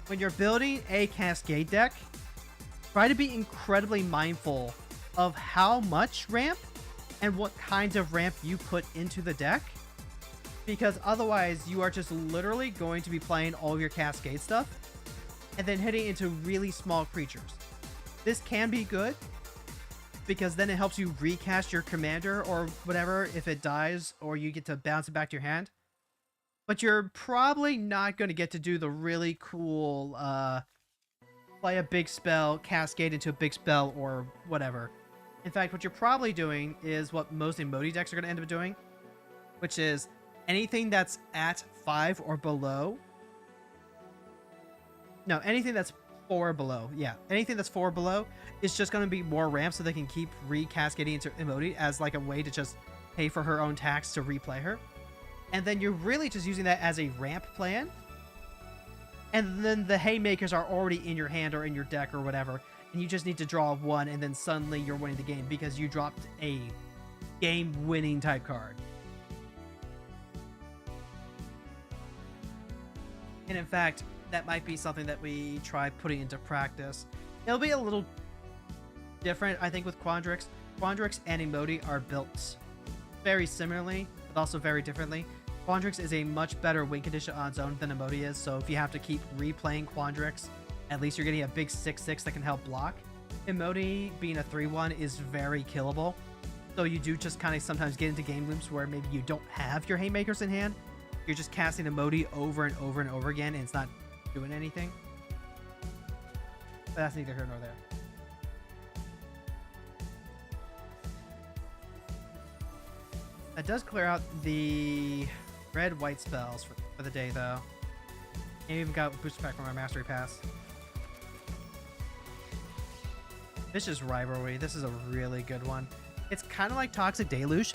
When you're building a Cascade deck, try to be incredibly mindful of how much ramp and what kinds of ramp you put into the deck, because otherwise you are just literally going to be playing all of your Cascade stuff and then hitting into really small creatures. This can be good because then it helps you recast your commander or whatever if it dies, or you get to bounce it back to your hand. But you're probably not going to get to do the really cool play a big spell, cascade into a big spell, or whatever. In fact, what you're probably doing is what most Modi decks are going to end up doing, which is anything that's at 5 or below. No, anything that's 4 or below. Yeah, anything that's 4 or below is just going to be more ramp, so they can keep re-cascading into Modi as like a way to just pay for her own tax to replay her. And then you're really just using that as a ramp plan. And then the haymakers are already in your hand or in your deck or whatever. And you just need to draw one, and then suddenly you're winning the game because you dropped a game-winning type card. And in fact, that might be something that we try putting into practice. It'll be a little different, I think, with Quandrix. Quandrix and Modi are built very similarly, but also very differently. Quandrix is a much better win condition on its own than Emoti is, so if you have to keep replaying Quandrix, at least you're getting a big 6/6 that can help block. Emoti, being a 3/1, is very killable. So you do just kind of sometimes get into game loops where maybe you don't have your haymakers in hand. You're just casting Emoti over and over and over again, and it's not doing anything. But that's neither here nor there. That does clear out the red-white spells for the day, though. And even got booster pack from our Mastery Pass. Vicious Rivalry. This is a really good one. It's kind of like Toxic Deluge,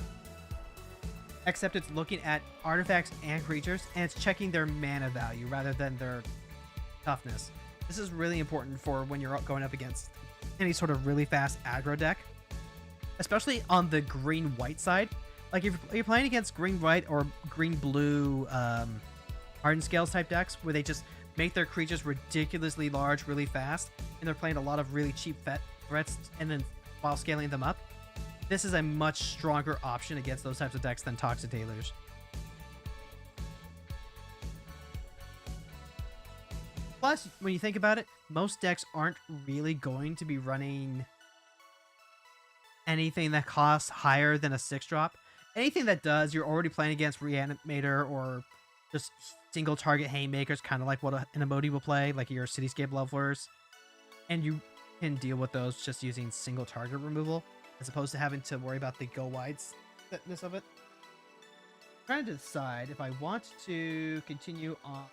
except it's looking at artifacts and creatures, and it's checking their mana value rather than their toughness. This is really important for when you're going up against any sort of really fast aggro deck, especially on the green-white side. Like if you're playing against green-white or green-blue Hardened Scales type decks where they just make their creatures ridiculously large really fast, and they're playing a lot of really cheap threats and then while scaling them up, this is a much stronger option against those types of decks than Toxic Deluge. Plus, when you think about it, most decks aren't really going to be running anything that costs higher than a 6-drop. Anything that does, you're already playing against Reanimator or just single target Haymakers, kind of like what an Emoti will play, like your Cityscape Levelers. And you can deal with those just using single target removal, as opposed to having to worry about the go-wide-ness of it. I'm trying to decide if I want to continue on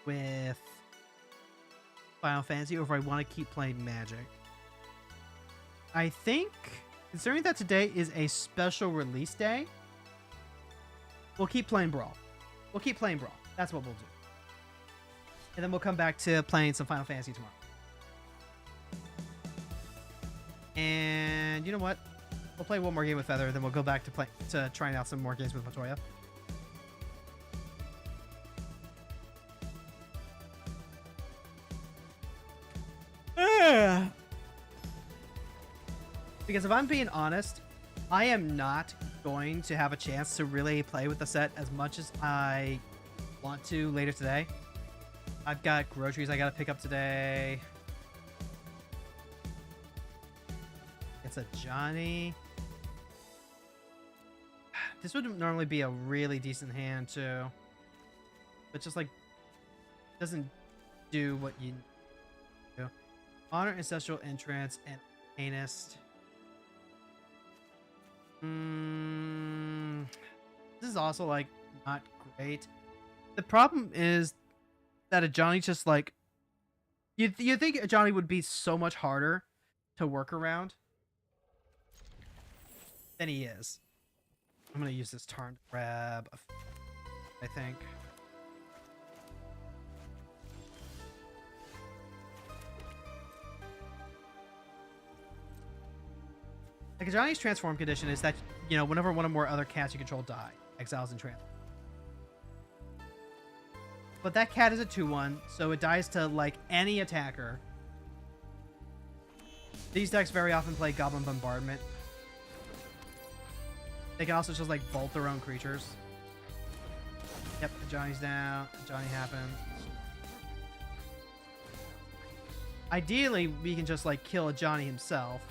with Final Fantasy or if I want to keep playing Magic. I think, considering that today is a special release day, we'll keep playing Brawl. We'll keep playing Brawl. That's what we'll do. And then we'll come back to playing some Final Fantasy tomorrow. And you know what? We'll play one more game with Feather, then we'll go back to trying out some more games with Matoya. Because if I'm being honest, I am not going to have a chance to really play with the set as much as I want to later today. I've got groceries I gotta pick up today. It's a Johnny. This would normally be a really decent hand too, but just like doesn't do what you do. Honor Ancestral Entrance and Anist. This is also like not great. The problem is that a Johnny just like you think a Johnny would be so much harder to work around than he is. I'm gonna use this turn to grab I think. Like a Johnny's transform condition is that, you know, whenever one or more other cats you control die, exiles and transform. But that cat is a 2/1, so it dies to like any attacker. These decks very often play Goblin Bombardment. They can also just like bolt their own creatures. Yep, Johnny's down. Johnny happens. Ideally, we can just like kill a Johnny himself.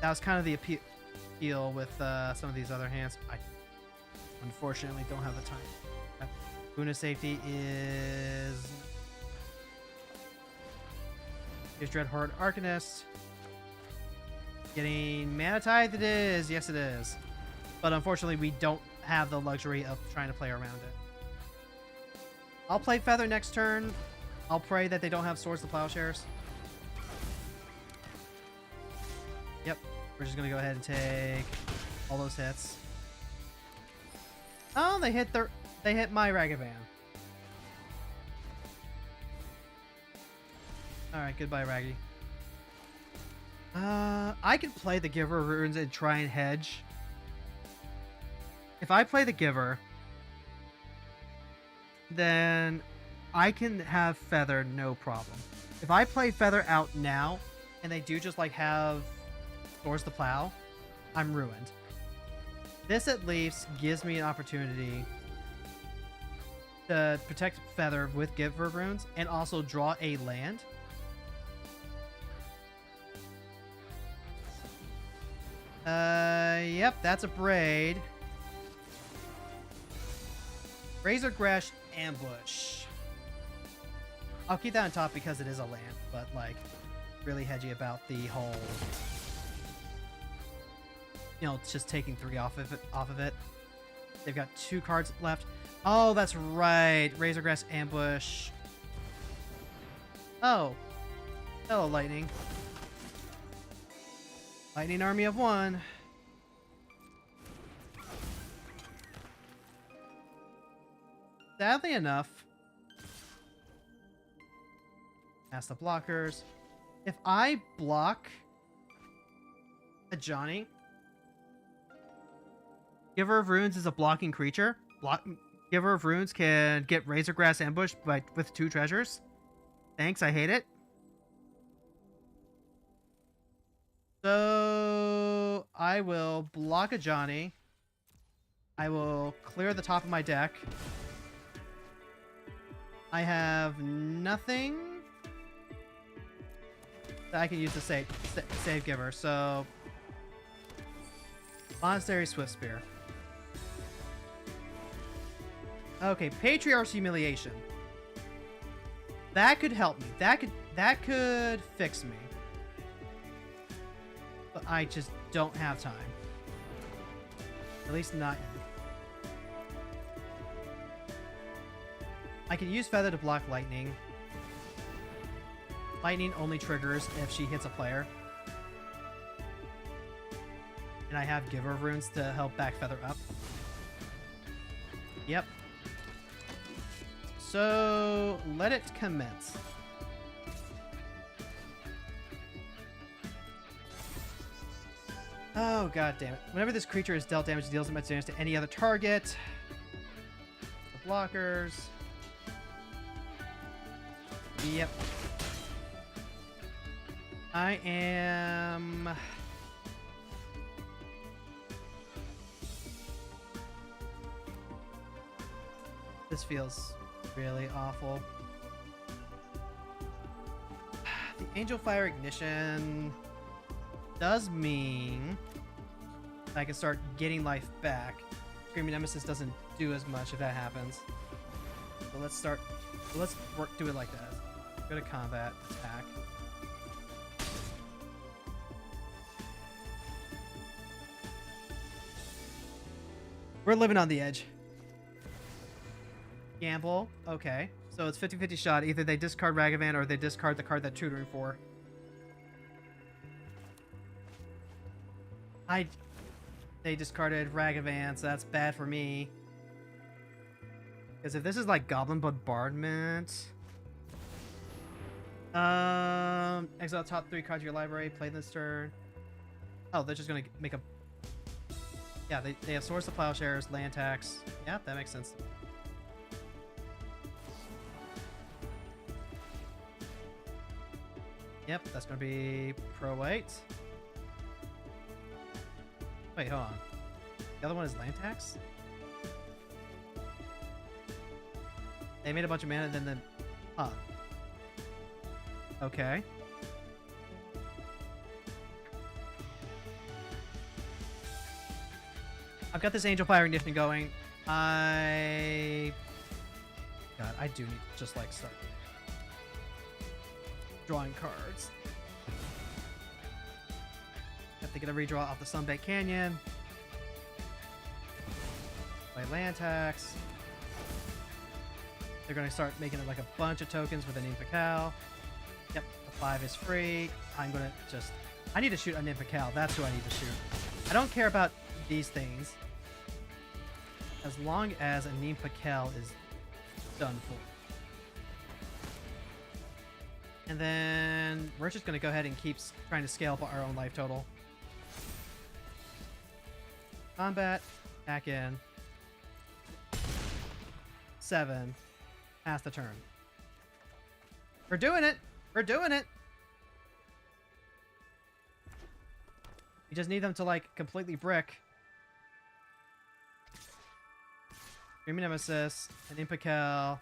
That was kind of the appeal with some of these other hands. I unfortunately don't have the time. Boon of Safety is... Here's Dreadhorde Arcanist. Getting Mana Tithe it is. Yes, it is. But unfortunately, we don't have the luxury of trying to play around it. I'll play Feather next turn. I'll pray that they don't have Swords to Plowshares. Yep. We're just going to go ahead and take all those hits. Oh, they hit my Ragavan. Alright, goodbye, Raggy. I could play the Giver of Runes and try and hedge. If I play the Giver, then I can have Feather no problem. If I play Feather out now, and they do just like have Swords to Plow, I'm ruined. This at least gives me an opportunity to protect Feather with Giver Runes and also draw a land. Yep, that's a Braid. Razor Grash Ambush. I'll keep that on top because it is a land, but like really hedgy about the whole, you know, it's just taking 3 off of it. They've got 2 cards left. Oh, that's right. Razor Grass Ambush. Oh. Hello, Lightning. Lightning army of 1. Sadly enough, past the blockers. If I block a Johnny, Giver of Runes is a blocking creature. Giver of Runes can get Razor Grass Ambush with 2 treasures. Thanks, I hate it. So I will block a Johnny. I will clear the top of my deck. I have nothing that I can use to save Giver. So Monastery Swift Spear. Okay, Patriarch's Humiliation. That could help me. That could fix me. But I just don't have time. At least not yet. I can use Feather to block Lightning. Lightning only triggers if she hits a player. And I have Giver of Runes to help back Feather up. Yep. So, let it commence. Oh, god damn it. Whenever this creature is dealt damage, it deals immense damage to any other target. The blockers. Yep. I am... This feels really awful. The Angel Fire Ignition does mean I can start getting life back. Screaming Nemesis doesn't do as much if that happens. So let's do it like that. Go to combat, attack. We're living on the edge. Gamble. Okay. So it's 50-50 shot. Either they discard Ragavan or they discard the card that tutoring for. They discarded Ragavan, so that's bad for me. Because if this is like Goblin Bombardment... exile top 3 cards of your library, play this turn. Oh, they're just gonna make a... Yeah, they have Swords to Plowshares, land tax. Yeah, that makes sense. Yep, that's gonna be Pro White. Wait, hold on. The other one is land tax? They made a bunch of mana, then huh. Okay. I've got this Angel Fire Ignition going. God, I do need to just like start drawing cards. Have to get a redraw off the Sunbaked Canyon. Play land tax. They're going to start making it like a bunch of tokens with a Nymphical. Yep, the 5 is free. I'm going to just... I need to shoot a Nymphical. That's who I need to shoot. I don't care about these things. As long as a Nymphical is done for. And then we're just going to go ahead and keep trying to scale up our own life total. Combat. Back in. 7. Pass the turn. We're doing it! We're doing it! We just need them to, like, completely brick. Screaming Nemesis, an Impical.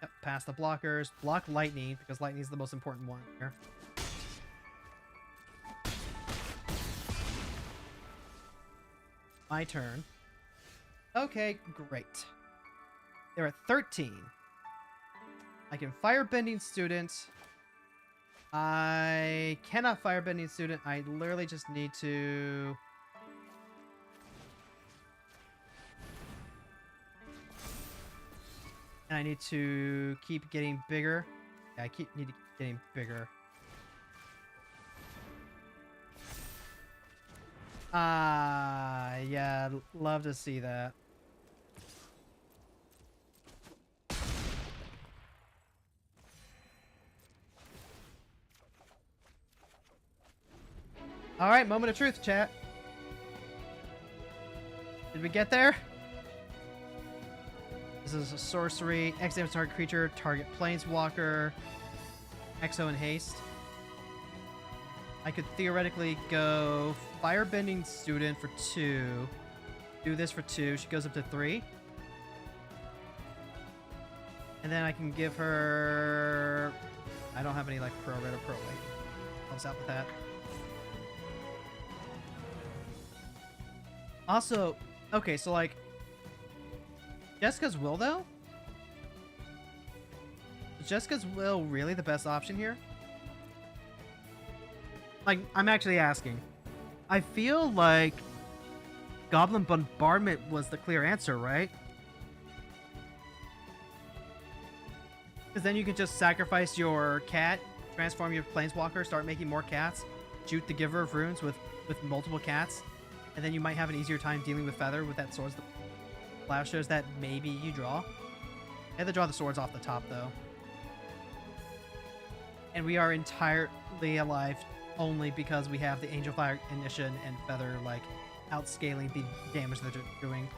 Yep, pass the blockers. Block Lightning, because Lightning is the most important one here. My turn. Okay, great. They're at 13. I can Firebending Student. I cannot Firebending Student. I literally just need to... And I need to keep getting bigger. Yeah, I need to keep getting bigger. Yeah, love to see that. All right, moment of truth, chat. Did we get there? This is a sorcery. X damage target creature, target planeswalker, Exo and haste. I could theoretically go Firebending Student for 2. Do this for 2. She goes up to 3. And then I can give her... I don't have any, like, Pro Red or Pro White. Helps out with that. Also, okay, so, like... Jessica's Will, though? Is Jessica's Will really the best option here? Like, I'm actually asking. I feel like Goblin Bombardment was the clear answer, right? Because then you can just sacrifice your cat, transform your planeswalker, start making more cats, shoot the Giver of Runes with multiple cats, and then you might have an easier time dealing with Feather with that swords. The shows that maybe you draw. You have to draw the swords off the top, though. And we are entirely alive only because we have the Angel Fire Ignition and Feather, like, outscaling the damage that they're doing.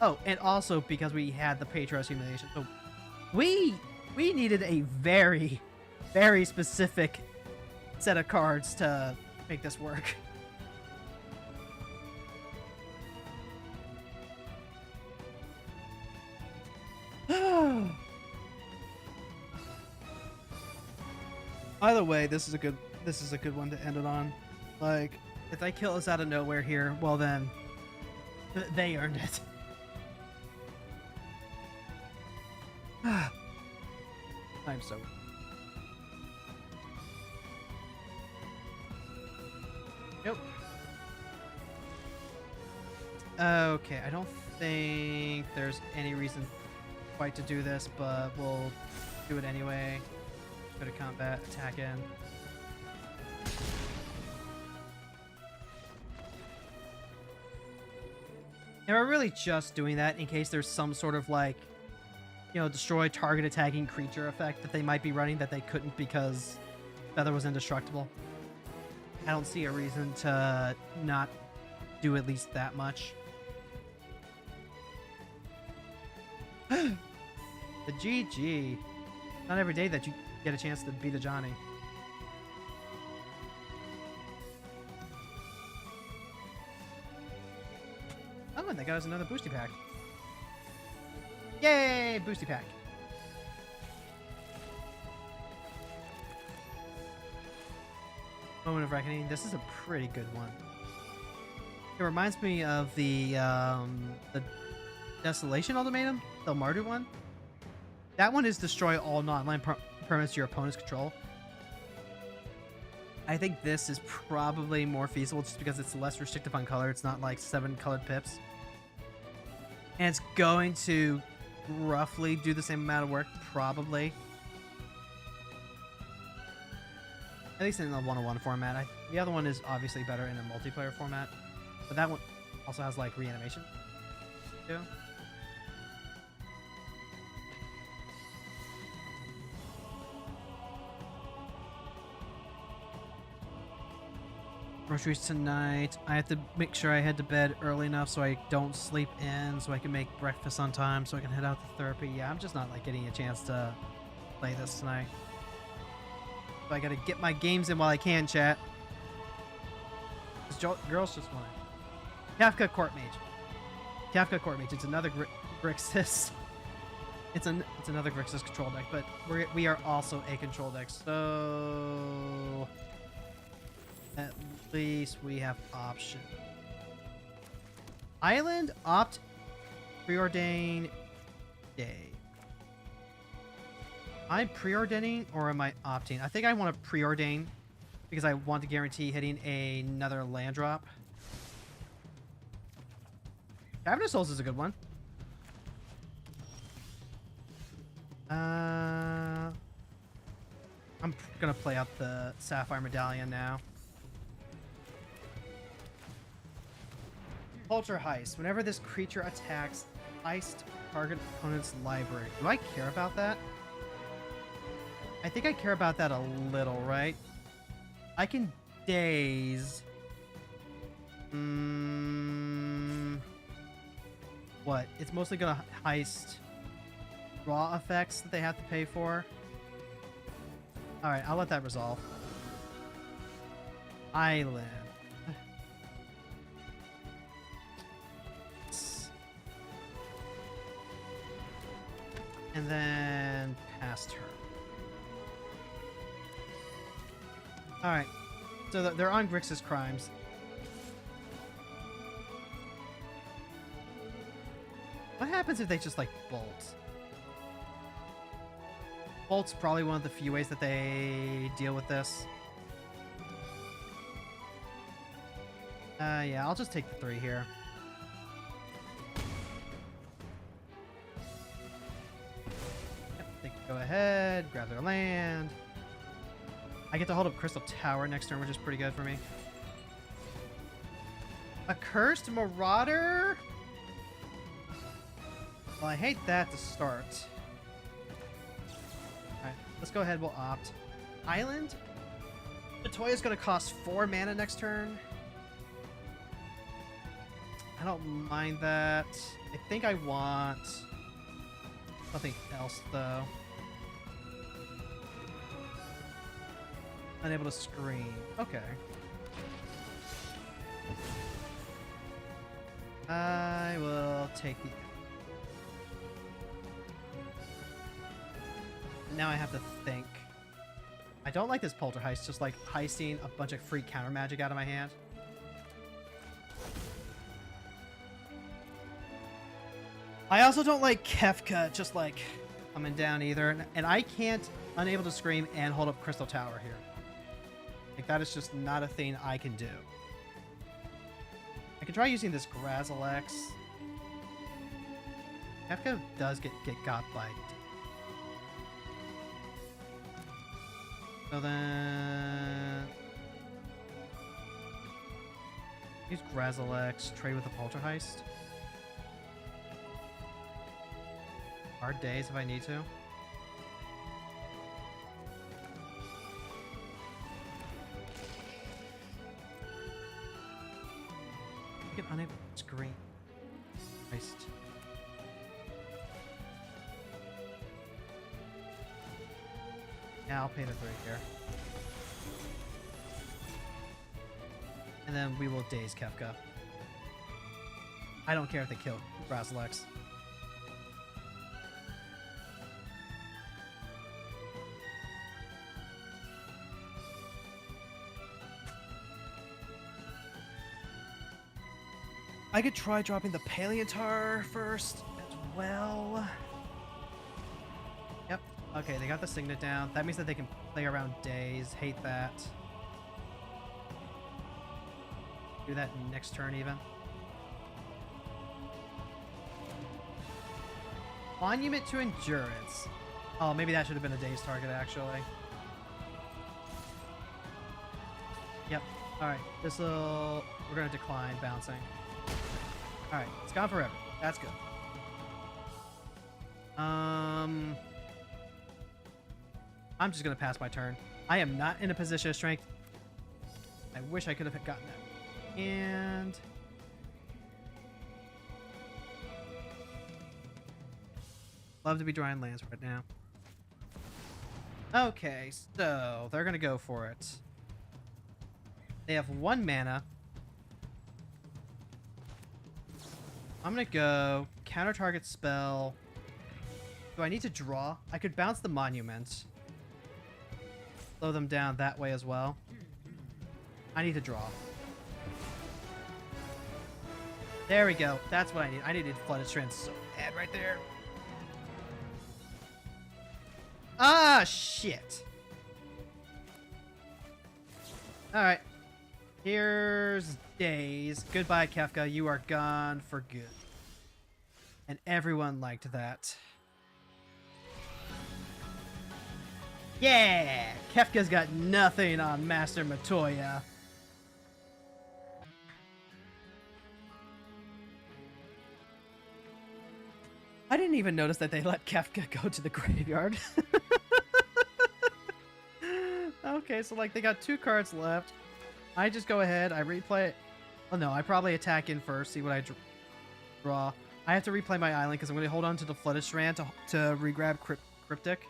Oh, and also because we had the Patros Humiliation. So we needed a very, very specific set of cards to make this work. Either way, this is a good one to end it on. Like, if they kill us out of nowhere here, well then, they earned it. I'm so... Nope. Okay, I don't think there's any reason quite to do this, but we'll do it anyway. Go to combat, attack in. And we're really just doing that in case there's some sort of, like, you know, destroy target attacking creature effect that they might be running that they couldn't because Feather was indestructible. I don't see a reason to not do at least that much. The GG. Not every day that you get a chance to beat a Johnny. Oh, and that got us another boosty pack. Yay! Boosty pack. Moment of Reckoning. This is a pretty good one. It reminds me of the Desolation Ultimatum, the Mardu one. That one is destroy all non-land permanents your opponent's control. I think this is probably more feasible just because it's less restrictive on color. It's not like 7 colored pips. And it's going to roughly do the same amount of work, probably. At least in the 101 format. The other one is obviously better in a multiplayer format. But that one also has, like, reanimation, too. Groceries tonight. I have to make sure I head to bed early enough so I don't sleep in, so I can make breakfast on time, so I can head out to therapy. Yeah, I'm just not, like, getting a chance to play this tonight. So I gotta get my games in while I can, chat. Because girls just want it. Kafka Court Mage. Kafka Court Mage. It's another Grixis. It's another Grixis control deck, but we are also a control deck, so at least we have option. Island, opt, preordain, day. I'm preordaining or am I opting? I think I want to preordain because I want to guarantee hitting another land drop. Cavern of Souls is a good one. I'm gonna play out the Sapphire Medallion now. Polterheist. Whenever this creature attacks, heist target opponent's library. Do I care about that? I think I care about that a little, right? I can daze. What? It's mostly gonna heist raw effects that they have to pay for. Alright, I'll let that resolve. Island. And then past her. Alright. So they're on Grixis Crimes. What happens if they just, like, bolt? Bolt's probably one of the few ways that they deal with this. Yeah, I'll just take the 3 here. Yep, they can go ahead, grab their land. I get to hold up Crystal Tower next turn, which is pretty good for me. A Cursed Marauder? Well, I hate that to start. Alright, let's go ahead, we'll opt. Island? Latoya's gonna cost 4 mana next turn. I don't mind that. I think I want something else, though. Unable to scream. Okay. I will take the... Now I have to think. I don't like this Polterheist, just like heisting a bunch of free counter magic out of my hand. I also don't like Kefka just like coming down either, and I can't unable to scream and hold up Crystal Tower here. Like, that is just not a thing I can do. I can try using this Grazilex. Kefka does get got by. So then use Grazilex, trade with a Polterheist. Hard days if I need to. Get unable to screen. Christ. Yeah, I'll pay the 3 here. And then we will daze Kefka. I don't care if they kill Grazilex. I could try dropping the Paleontar first as well. Yep. Okay, they got the Signet down. That means that they can play around days. Hate that. Do that next turn even. Monument to Endurance. Oh, maybe that should have been a day's target, actually. Yep. Alright, this'll... We're gonna decline bouncing. Alright, it's gone forever. That's good. I'm just gonna pass my turn. I am not in a position of strength. I wish I could have gotten that. And... love to be drawing lands right now. Okay, so they're gonna go for it. They have 1 mana. I'm gonna go counter target spell. Do I need to draw? I could bounce the monument. Slow them down that way as well. I need to draw. There we go. That's what I need. I needed Flooded Strands so bad right there. Ah, shit. Alright. Here's Days. Goodbye, Kefka. You are gone for good. And everyone liked that. Yeah! Kefka's got nothing on Master Matoya. I didn't even notice that they let Kefka go to the graveyard. Okay, so like they got 2 cards left. I just go ahead, I replay it. Oh no, I probably attack in first, see what I draw. I have to replay my island because I'm going to hold on to the Flooded Strand to re-grab Cryptic.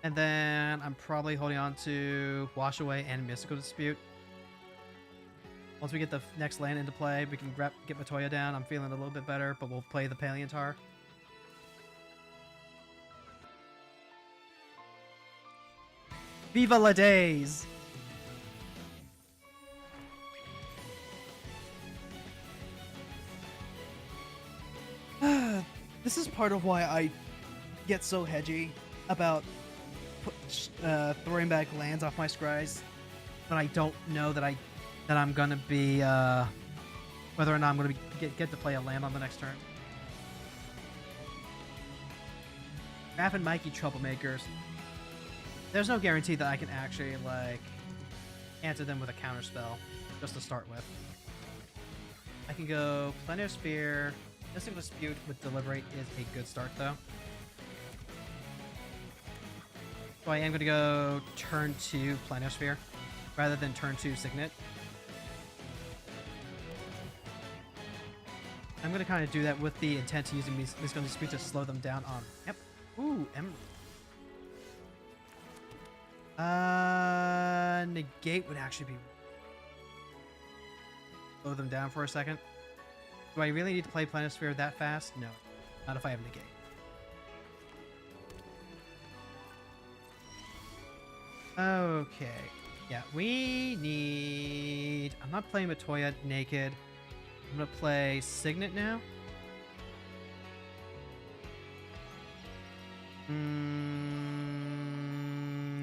And then I'm probably holding on to Wash Away and Mystical Dispute. Once we get the next land into play, we can get Matoya down. I'm feeling a little bit better, but we'll play the Paleontar. Viva la days! This is part of why I get so hedgy about throwing back lands off my scries when I don't know that I'm gonna be whether or not I'm gonna get to play a land on the next turn. Raph and Mikey troublemakers. There's no guarantee that I can actually like answer them with a counter spell just to start with. I can go Planetary Sphere. Mystical Dispute with Deliberate is a good start though. So I am going to go turn 2 Planetary Sphere rather than turn 2 Signet. I'm going to kind of do that with the intent to using Mystical Dispute to slow them down on. Yep. Ooh, Negate would actually be... Slow them down for a second. Do I really need to play Planetary Sphere that fast? No. Not if I have Negate. Okay. Yeah, we need... I'm not playing Matoya naked. I'm going to play Signet now.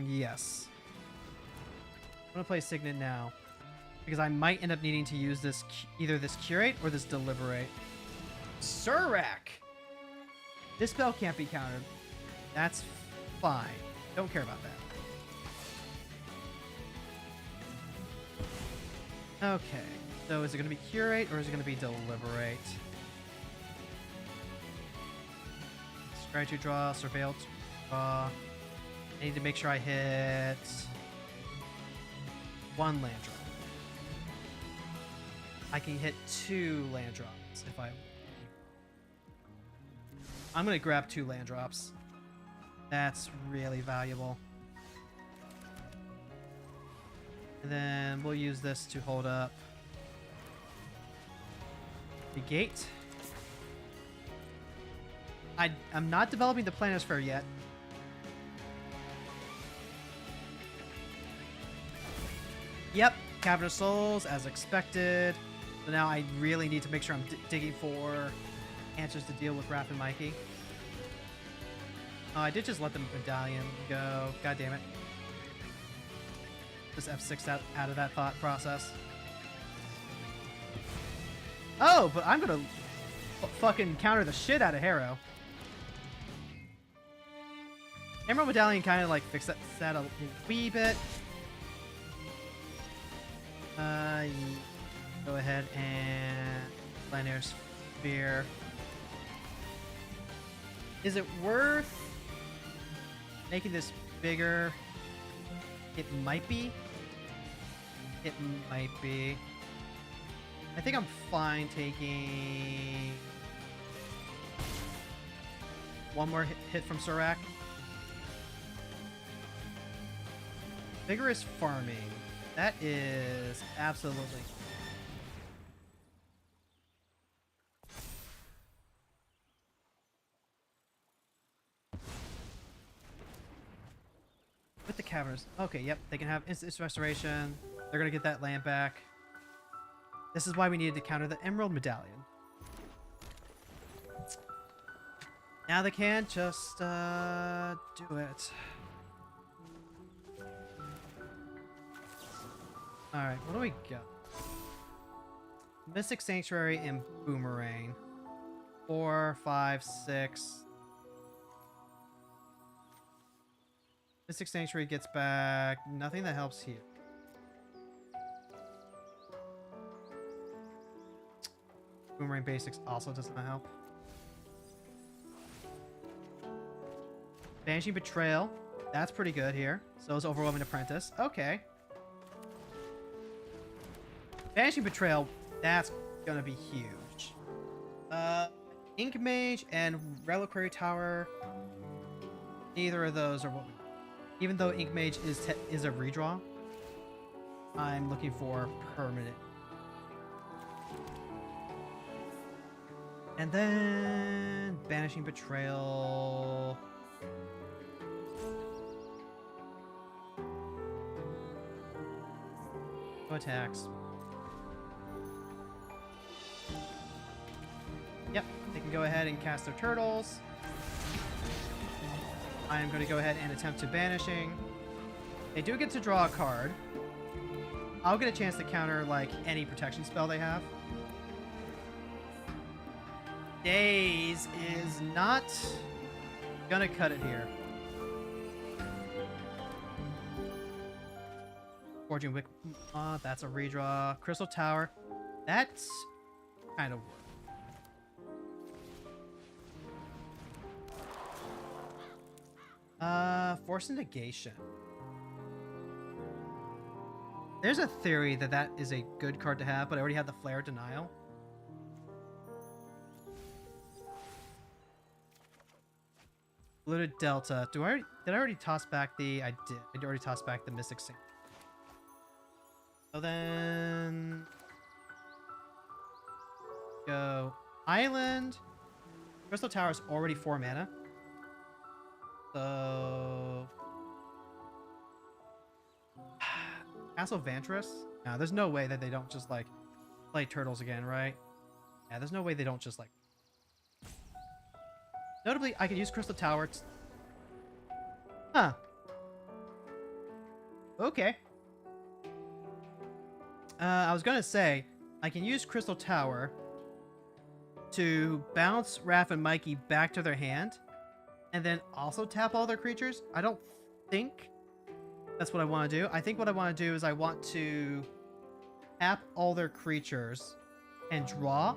Yes. I'm going to play Signet now. Because I might end up needing to use this, either this Curate or this Deliberate. Surak! This spell can't be countered. That's fine. Don't care about that. Okay. So is it going to be Curate or is it going to be Deliberate? Scry to draw, Surveil to draw. I need to make sure I hit 1 land drop. I can hit 2 land drops if I'm going to grab 2 land drops. That's really valuable. And then we'll use this to hold up the gate. I'm not developing the Planetary Sphere yet. Yep, Cavern of Souls as expected. So now I really need to make sure I'm digging for answers to deal with Raph and Mikey. Oh, I did just let the medallion go. God damn it. Just F6 out of that thought process. Oh, but I'm gonna fucking counter the shit out of Harrow. Emerald Medallion kind of like fixed that a wee bit. Go ahead and Planetary Sphere. Is it worth making this bigger? It might be. It might be. I think I'm fine taking 1 more hit from Surak. Vigorous farming. That is absolutely... caverns. Okay, yep, they can have instant restoration. They're gonna get that land back. This is why we needed to counter the Emerald Medallion. Now they can just do it. Alright, what do we got? Mystic Sanctuary and Boomerang. 4, 5, 6. Mystic Sanctuary gets back nothing that helps here. Boomerang Basics also does not help. Banishing Betrayal. That's pretty good here. So is Overwhelming Apprentice. Okay. Banishing Betrayal, that's gonna be huge. Ink Mage and Reliquary Tower. Neither of those are what we... Even though Ink Mage is a redraw, I'm looking for permanent. And then Banishing Betrayal. No attacks. Yep, they can go ahead and cast their turtles. I am going to go ahead and attempt to banishing. They do get to draw a card. I'll get a chance to counter like any protection spell they have. Daze is not gonna cut it here. Forging Wick, that's a redraw. Crystal Tower, that's kind of work. Force Negation. There's a theory that that is a good card to have, but I already have the Flare Denial. Polluted Delta. Did I already toss back the... I did. I already tossed back the Mystic Sync. So then... Go Island. Crystal Tower is already 4 mana. So... Castle Vantress? No, there's no way that they don't just, like, play turtles again, right? Yeah, there's no way they don't just, like... Notably, I can use Crystal Tower. Huh. Okay. I was gonna say, I can use Crystal Tower to bounce Raph and Mikey back to their hand, and then also tap all their creatures. I don't think that's what I want to do. I think what I want to do is I want to tap all their creatures and draw.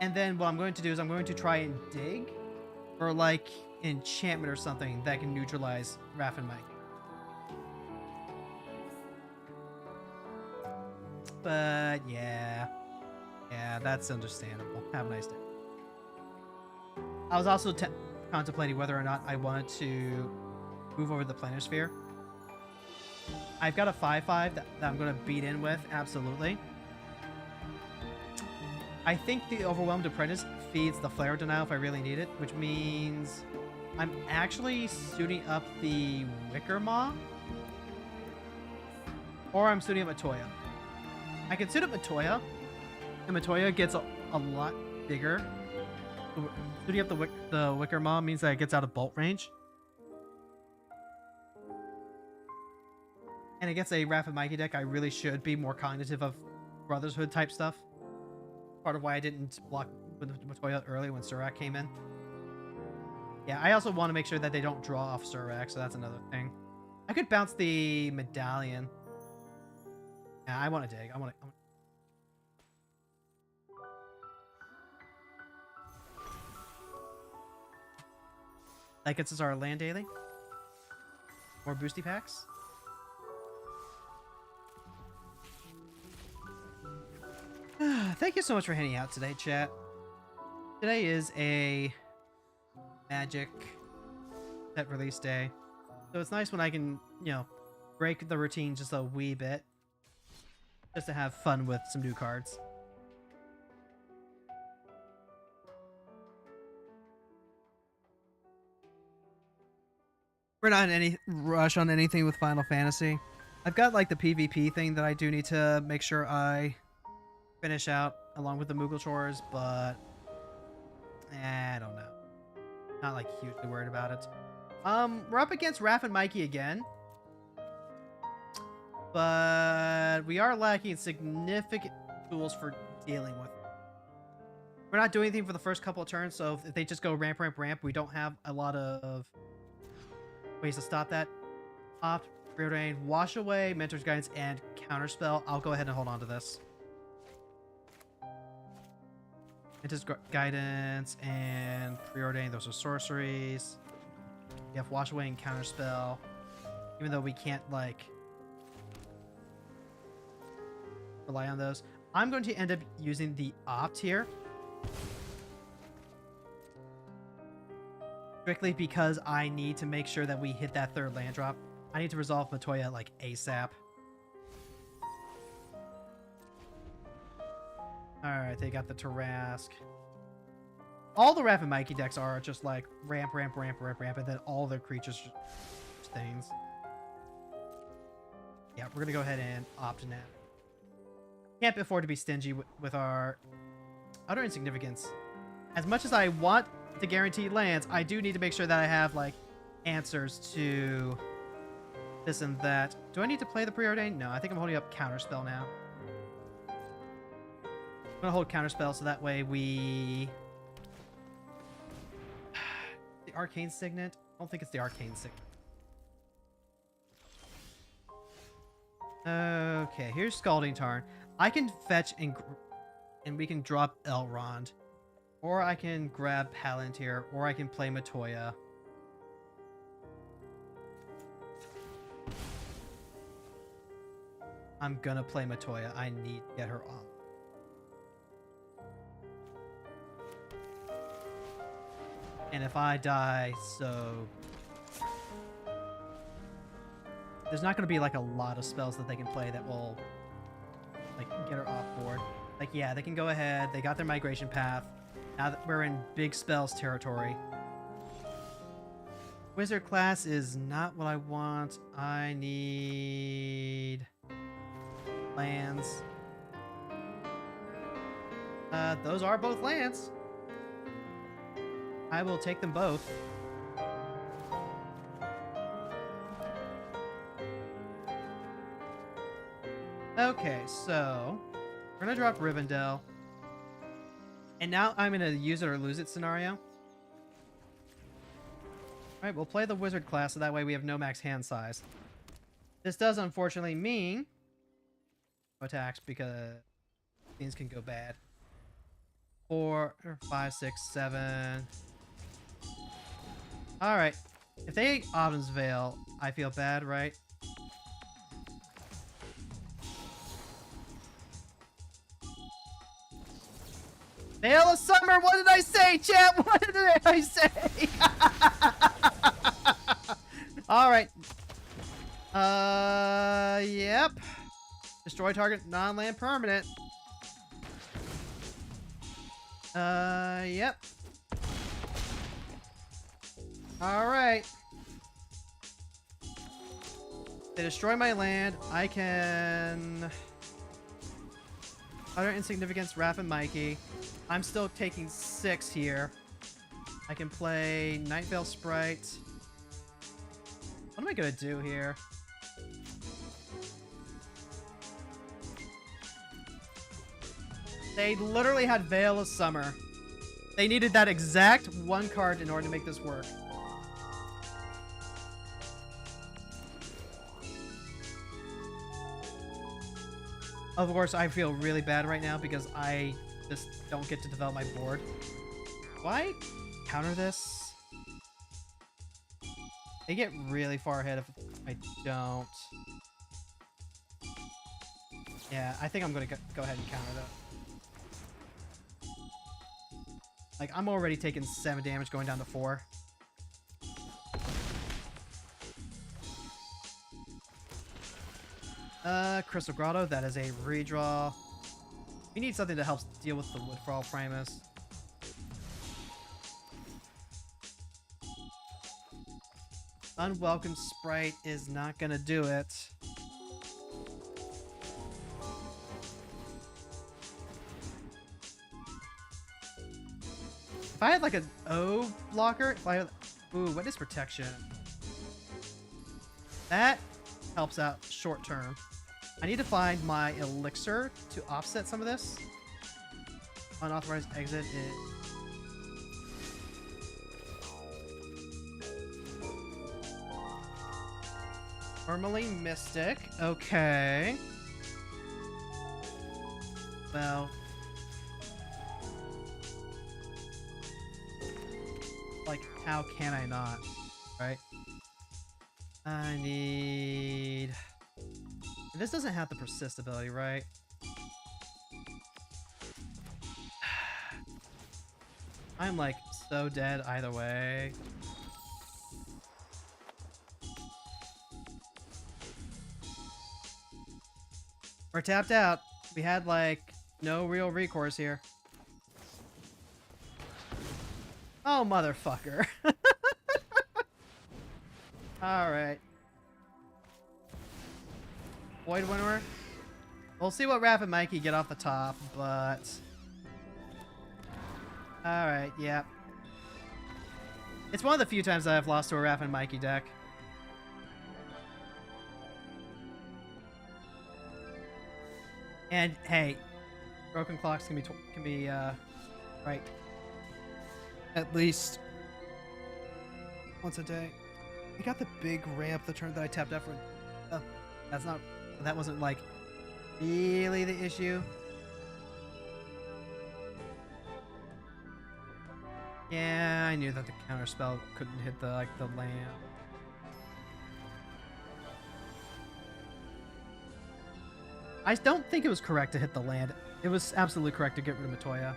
And then what I'm going to do is I'm going to try and dig or like enchantment or something that can neutralize Raph and Mike. But yeah. Yeah, that's understandable. Have a nice day. I was also contemplating whether or not I wanted to move over the Planisphere. I've got a 5/5 that I'm going to beat in with, absolutely. I think the Overwhelmed Apprentice feeds the Flare Denial if I really need it, which means I'm actually suiting up the Wicker Maw. Or I'm suiting up Matoya. I can suit up Matoya, and Matoya gets a lot bigger. Suiting up the Wicker Maw means that it gets out of bolt range. And against a Raph and Mikey deck, I really should be more cognitive of Brotherhood type stuff. Part of why I didn't block with Matoya early when Surak came in. Yeah, I also want to make sure that they don't draw off Surak, so that's another thing. I could bounce the Medallion. Yeah, I want to dig. I want to... That gets us our land daily. More boosty packs. Thank you so much for hanging out today, chat. Today is a Magic set release day. So it's nice when I can, you know, break the routine just a wee bit. Just to have fun with some new cards. We're not in any rush on anything with Final Fantasy. I've got like the PvP thing that I do need to make sure I finish out along with the Moogle chores, but I don't know. Not like hugely worried about it. We're up against Raph and Mikey again, but we are lacking significant tools for dealing with. We're not doing anything for the first couple of turns, so if they just go ramp, ramp, ramp, we don't have a lot of ways to stop that. Opt, preordain, wash away, mentor's guidance, and counterspell. I'll go ahead and hold on to this. Mentor's guidance and preordain, those are sorceries. You have wash away and counterspell. Even though we can't, like, rely on those. I'm going to end up using the opt here. Strictly because I need to make sure that we hit that third land drop. I need to resolve Matoya like ASAP. Alright, they got the Tarask. All the Raph and Mikey decks are just like ramp, ramp, ramp, ramp, ramp, and then all their creatures just things. Yeah, we're gonna go ahead and opt now. Can't afford to be stingy with our utter insignificance. As much as I want to guarantee lands, I do need to make sure that I have like answers to this and that. Do I need to play the preordain? No, I think I'm holding up counterspell now. I'm gonna hold counterspell so that way we... The arcane signet? I don't think it's the arcane signet. Okay, here's Scalding Tarn. I can fetch and we can drop Elrond. Or I can grab Palantir, or I can play Matoya. I'm gonna play Matoya. I need to get her on. And if I die, so... There's not gonna be like a lot of spells that they can play that will like get her off board. Like, yeah, they can go ahead. They got their migration path. Now that we're in big spells territory. Wizard class is not what I want. I need lands. Those are both lands. I will take them both. Okay, so we're gonna drop Rivendell. And now I'm in a use it or lose it scenario. Alright, we'll play the wizard class so that way we have no max hand size. This does unfortunately mean attacks because things can go bad. 4, 5, 6, 7. Alright. If they Autumn's Veil, I feel bad, right? Veil of Summer, what did I say, chat? What did I say? Alright. Yep. Destroy target non-land permanent. Yep. Alright. They destroy my land. I can... Utter Insignificance, Raph and Mikey. I'm still taking 6 here. I can play Night Veil Sprite. What am I gonna do here? They literally had Veil of Summer. They needed that exact one card in order to make this work. Of course, I feel really bad right now because I just don't get to develop my board. Why counter this? They get really far ahead if I don't. Yeah, I think I'm going to go ahead and counter that. Like, I'm already taking 7 damage going down to 4. Crystal Grotto, that is a redraw. We need something to help deal with the Woodfall Primus. Unwelcome Sprite is not gonna do it. If I had like an O blocker, if I had... Ooh, what is protection? That helps out short term. I need to find my elixir to offset some of this. Unauthorized exit is... Tourmaline Mystic. Okay. Well... like, how can I not? Right? I need... This doesn't have the persist ability, right? I'm like so dead either way. We're tapped out. We had like no real recourse here. Oh, motherfucker. Alright. Void Winnower. We'll see what Rapid Mikey get off the top, but... Alright, yeah. It's one of the few times that I've lost to a Rapid Mikey deck. And, hey, broken clocks can be, right. At least once a day. I got the big ramp the turn that I tapped out for. Oh, that wasn't like really the issue. Yeah, I knew that the counter spell couldn't hit the land. I don't think it was correct to hit the land. It was absolutely correct to get rid of Matoya.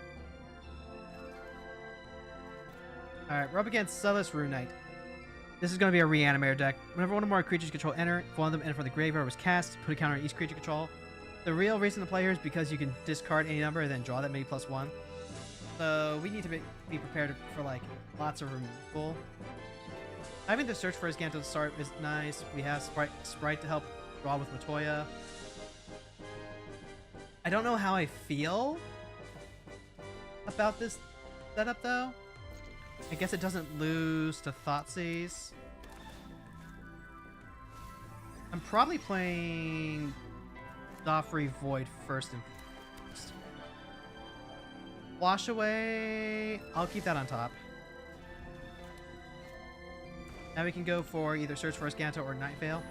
Alright, we're up against Soulless Rune Knight. This is going to be a reanimator deck. Whenever one or more creatures you control enter, if one of them enter from the graveyard was cast, put a counter on each creature you control. The real reason to play here is because you can discard any number and then draw that many +1. So we need to be prepared for like lots of removal. Having the search for his Ganto to start is nice. We have Sprite to help draw with Matoya. I don't know how I feel about this setup though. I guess it doesn't lose to Thoughtseize. I'm probably playing Joffrey Void first and foremost. Wash Away, I'll keep that on top. Now we can go for either Search for Escanto or Night Veil.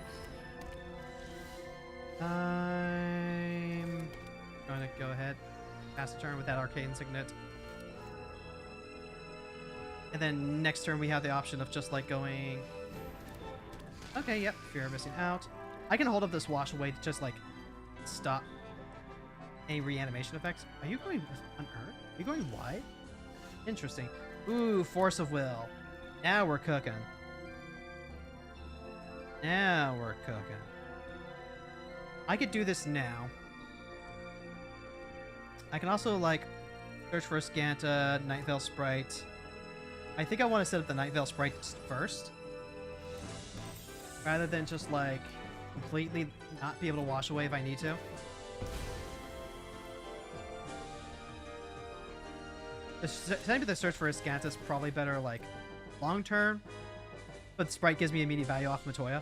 I'm going to go ahead, pass the turn with that Arcane Signet. And then next turn we have the option of just like going... Okay, yep, Fear of Missing Out. I can hold up this Wash Away to just like stop any reanimation effects. Are you going Unearth? Are you going wide? Interesting. Ooh, Force of Will. Now we're cooking. Now we're cooking. I could do this now. I can also like search for a Scanta, Night Veil Sprite. I think I want to set up the Night Veil Sprite first, rather than just like completely not be able to wash away if I need to. Maybe the search for a Scanta is probably better like long term, but Sprite gives me immediate value off Matoya.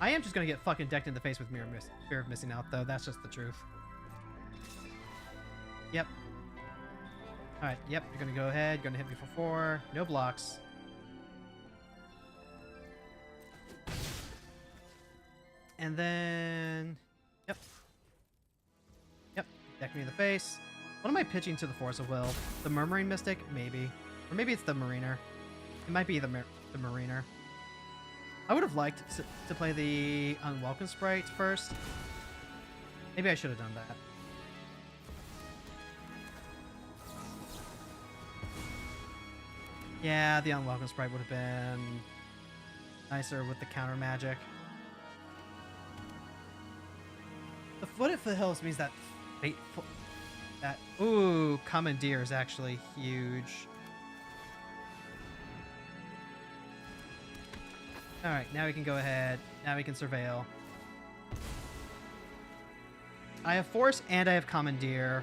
I am just gonna get fucking decked in the face with Fear of Missing Out though. That's just the truth. Yep. Alright, yep, you're gonna go ahead, you're gonna hit me for 4. No blocks. And then... Yep. Yep, deck me in the face. What am I pitching to the Force of Will? The Murmuring Mystic? Maybe. Or maybe it's the Mariner. It might be the Mariner. I would have liked to play the Unwelcome Sprite first. Maybe I should have done that. Yeah, the Unwelcome Sprite would have been nicer with the counter magic. The Foot at Foothills means that ooh, Commandeer is actually huge. Alright, now we can go ahead. Now we can surveil. I have force and I have commandeer.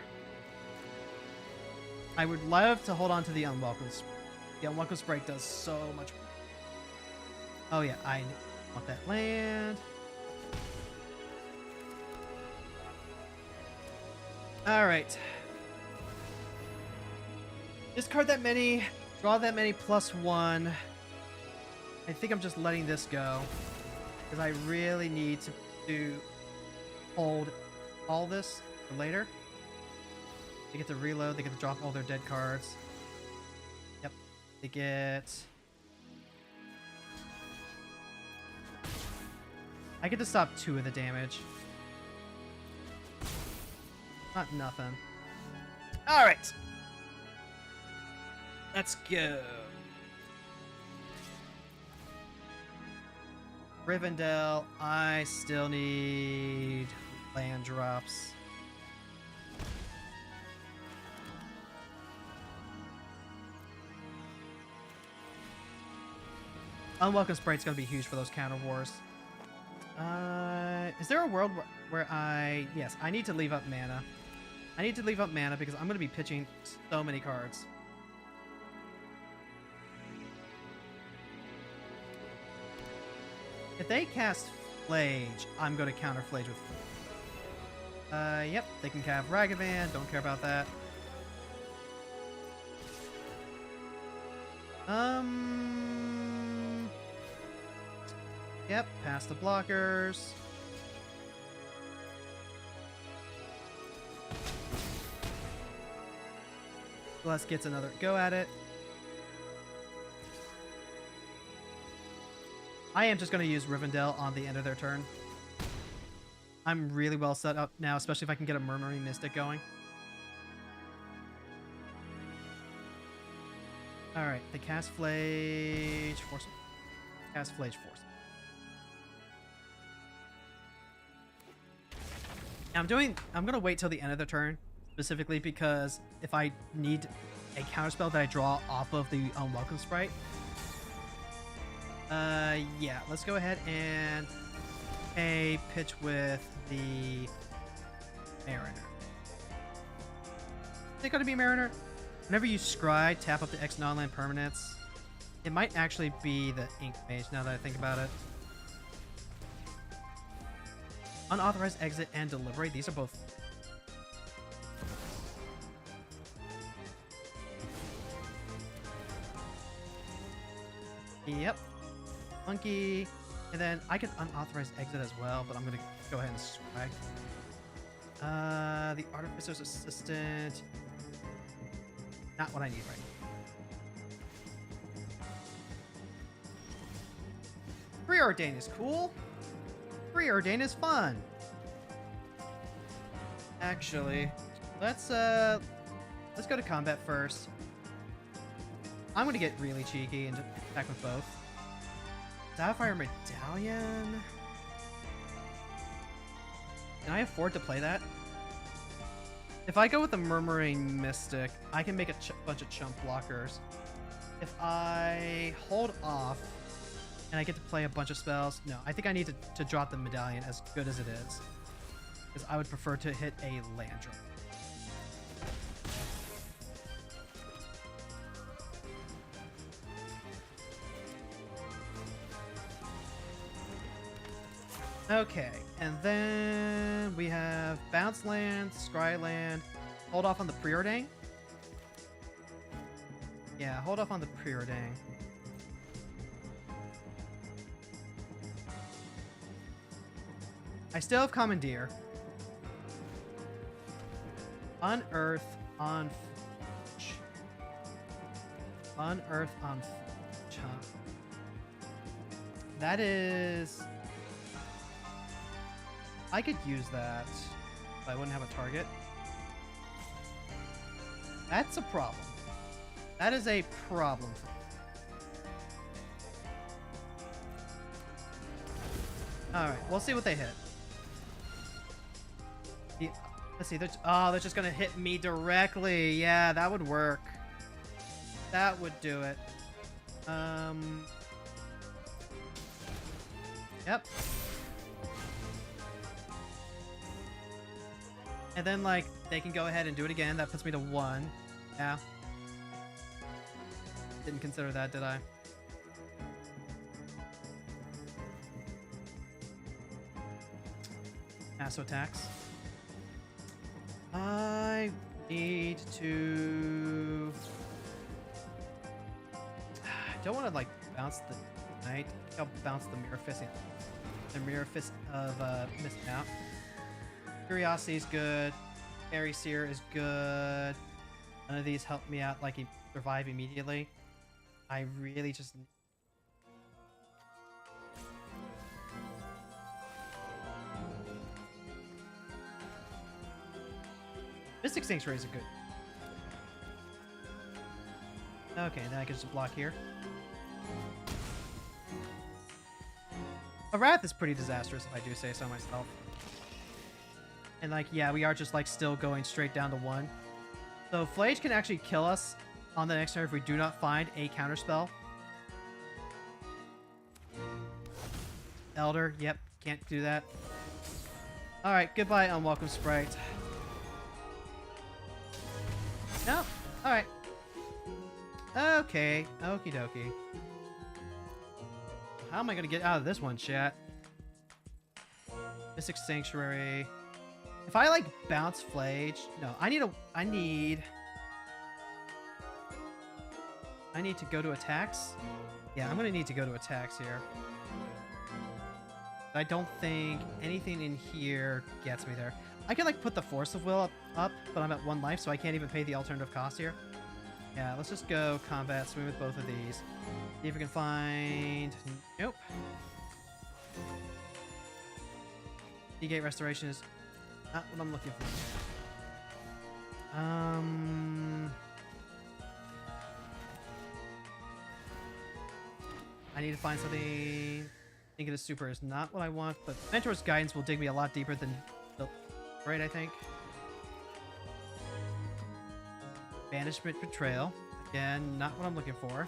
I would love to hold on to the unwelcome sprite. The unwelcome sprite does so much. Oh yeah, I want that land. Alright. Discard that many, draw that many +1. I think I'm just letting this go. Because I really need to hold all this for later. They get to reload, they get to drop all their dead cards. Yep. They get... I get to stop 2 of the damage. Not nothing. Alright. Let's go. Rivendell, I still need land drops. Unwelcome Sprite's gonna be huge for those counter wars. Is there a world where yes, I need to leave up mana. I need to leave up mana because I'm gonna be pitching so many cards. If they cast Flage, I'm going to counter Flage with... yep, they can have Ragavan. Don't care about that. Yep, pass the blockers. Bless gets another go at it. I am just going to use Rivendell on the end of their turn. I'm really well set up now, especially if I can get a Murmuring Mystic going. Alright, they cast Flage, force them. Cast Flage, force them. Now I'm going to wait till the end of the turn, specifically because if I need a counterspell that I draw off of the Unwelcome Sprite, yeah, let's go ahead and pitch with the Mariner. Is it going to be Mariner? Whenever you scry, tap up the X non-land permanents. It might actually be the Ink Mage now that I think about it. Unauthorized Exit and Deliberate. These are both... Yep. Monkey. And then I can unauthorized exit as well, but I'm going to go ahead and swag. The Artificer's Assistant. Not what I need right now. Preordain is cool. Preordain is fun. Actually, let's go to combat first. I'm going to get really cheeky and just attack with both. Sapphire Medallion? Can I afford to play that? If I go with the Murmuring Mystic, I can make a bunch of chump blockers. If I hold off and I get to play a bunch of spells, no, I think I need to drop the Medallion as good as it is. Because I would prefer to hit a land drop. Okay, and then we have Bounce Land, Scry Land. Hold off on the Preordain. Yeah, hold off on the Preordain. I still have Commandeer. Unearth on... Unearth on... That is... I could use that if I wouldn't have a target. That's a problem. That is a problem. Alright, we'll see what they hit. Let's see. They're just going to hit me directly. Yeah, that would work. That would do it. Yep. And then, like, they can go ahead and do it again. That puts me to 1. Yeah. Didn't consider that, did I? Asso attacks. I need to... I don't want to, like, bounce the knight. I think I'll bounce the mirror fist. The mirror fist of missing out. Curiosity is good. Fairy Seer is good. None of these help me out like survive immediately. I really just... Mystic Sanctuary is a good... Okay, then I can just block here. A Wrath is pretty disastrous if I do say so myself. And like, yeah, we are just like still going straight down to 1. So Flage can actually kill us on the next turn if we do not find a counterspell. Elder, yep, can't do that. Alright, goodbye, unwelcome sprite. No, alright. Okay, okie dokie. How am I gonna get out of this one, chat? Mystic Sanctuary. If I like bounce Flage, no, I need to go to attacks. Yeah, I'm gonna need to go to attacks here. I don't think anything in here gets me there. I can like put the Force of Will up, but I'm at 1 life, so I can't even pay the alternative cost here. Yeah, let's just go combat, swing with both of these. See if we can find... Nope. Seagate Restoration is not what I'm looking for. I need to find something... Thinking of Super is not what I want, but Mentor's Guidance will dig me a lot deeper than the... Right, I think. Banishment Betrayal. Again, not what I'm looking for.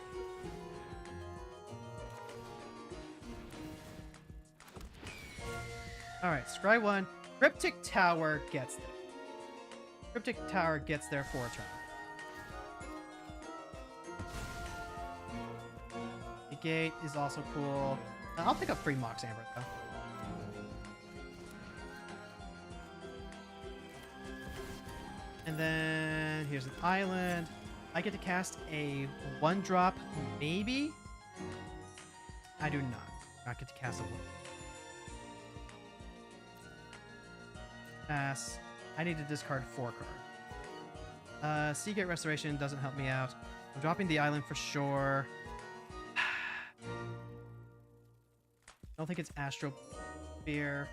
Alright, Scry 1. Cryptic Tower gets there. Cryptic Tower gets there for a turn. The gate is also cool. I'll pick up free Mox Amber, though. And then here's an island. I get to cast a 1-drop, maybe? I do not get to cast a 1. Pass. I need to discard 4 cards. Seagate Restoration doesn't help me out. I'm dropping the island for sure. I don't think it's Astral Spear.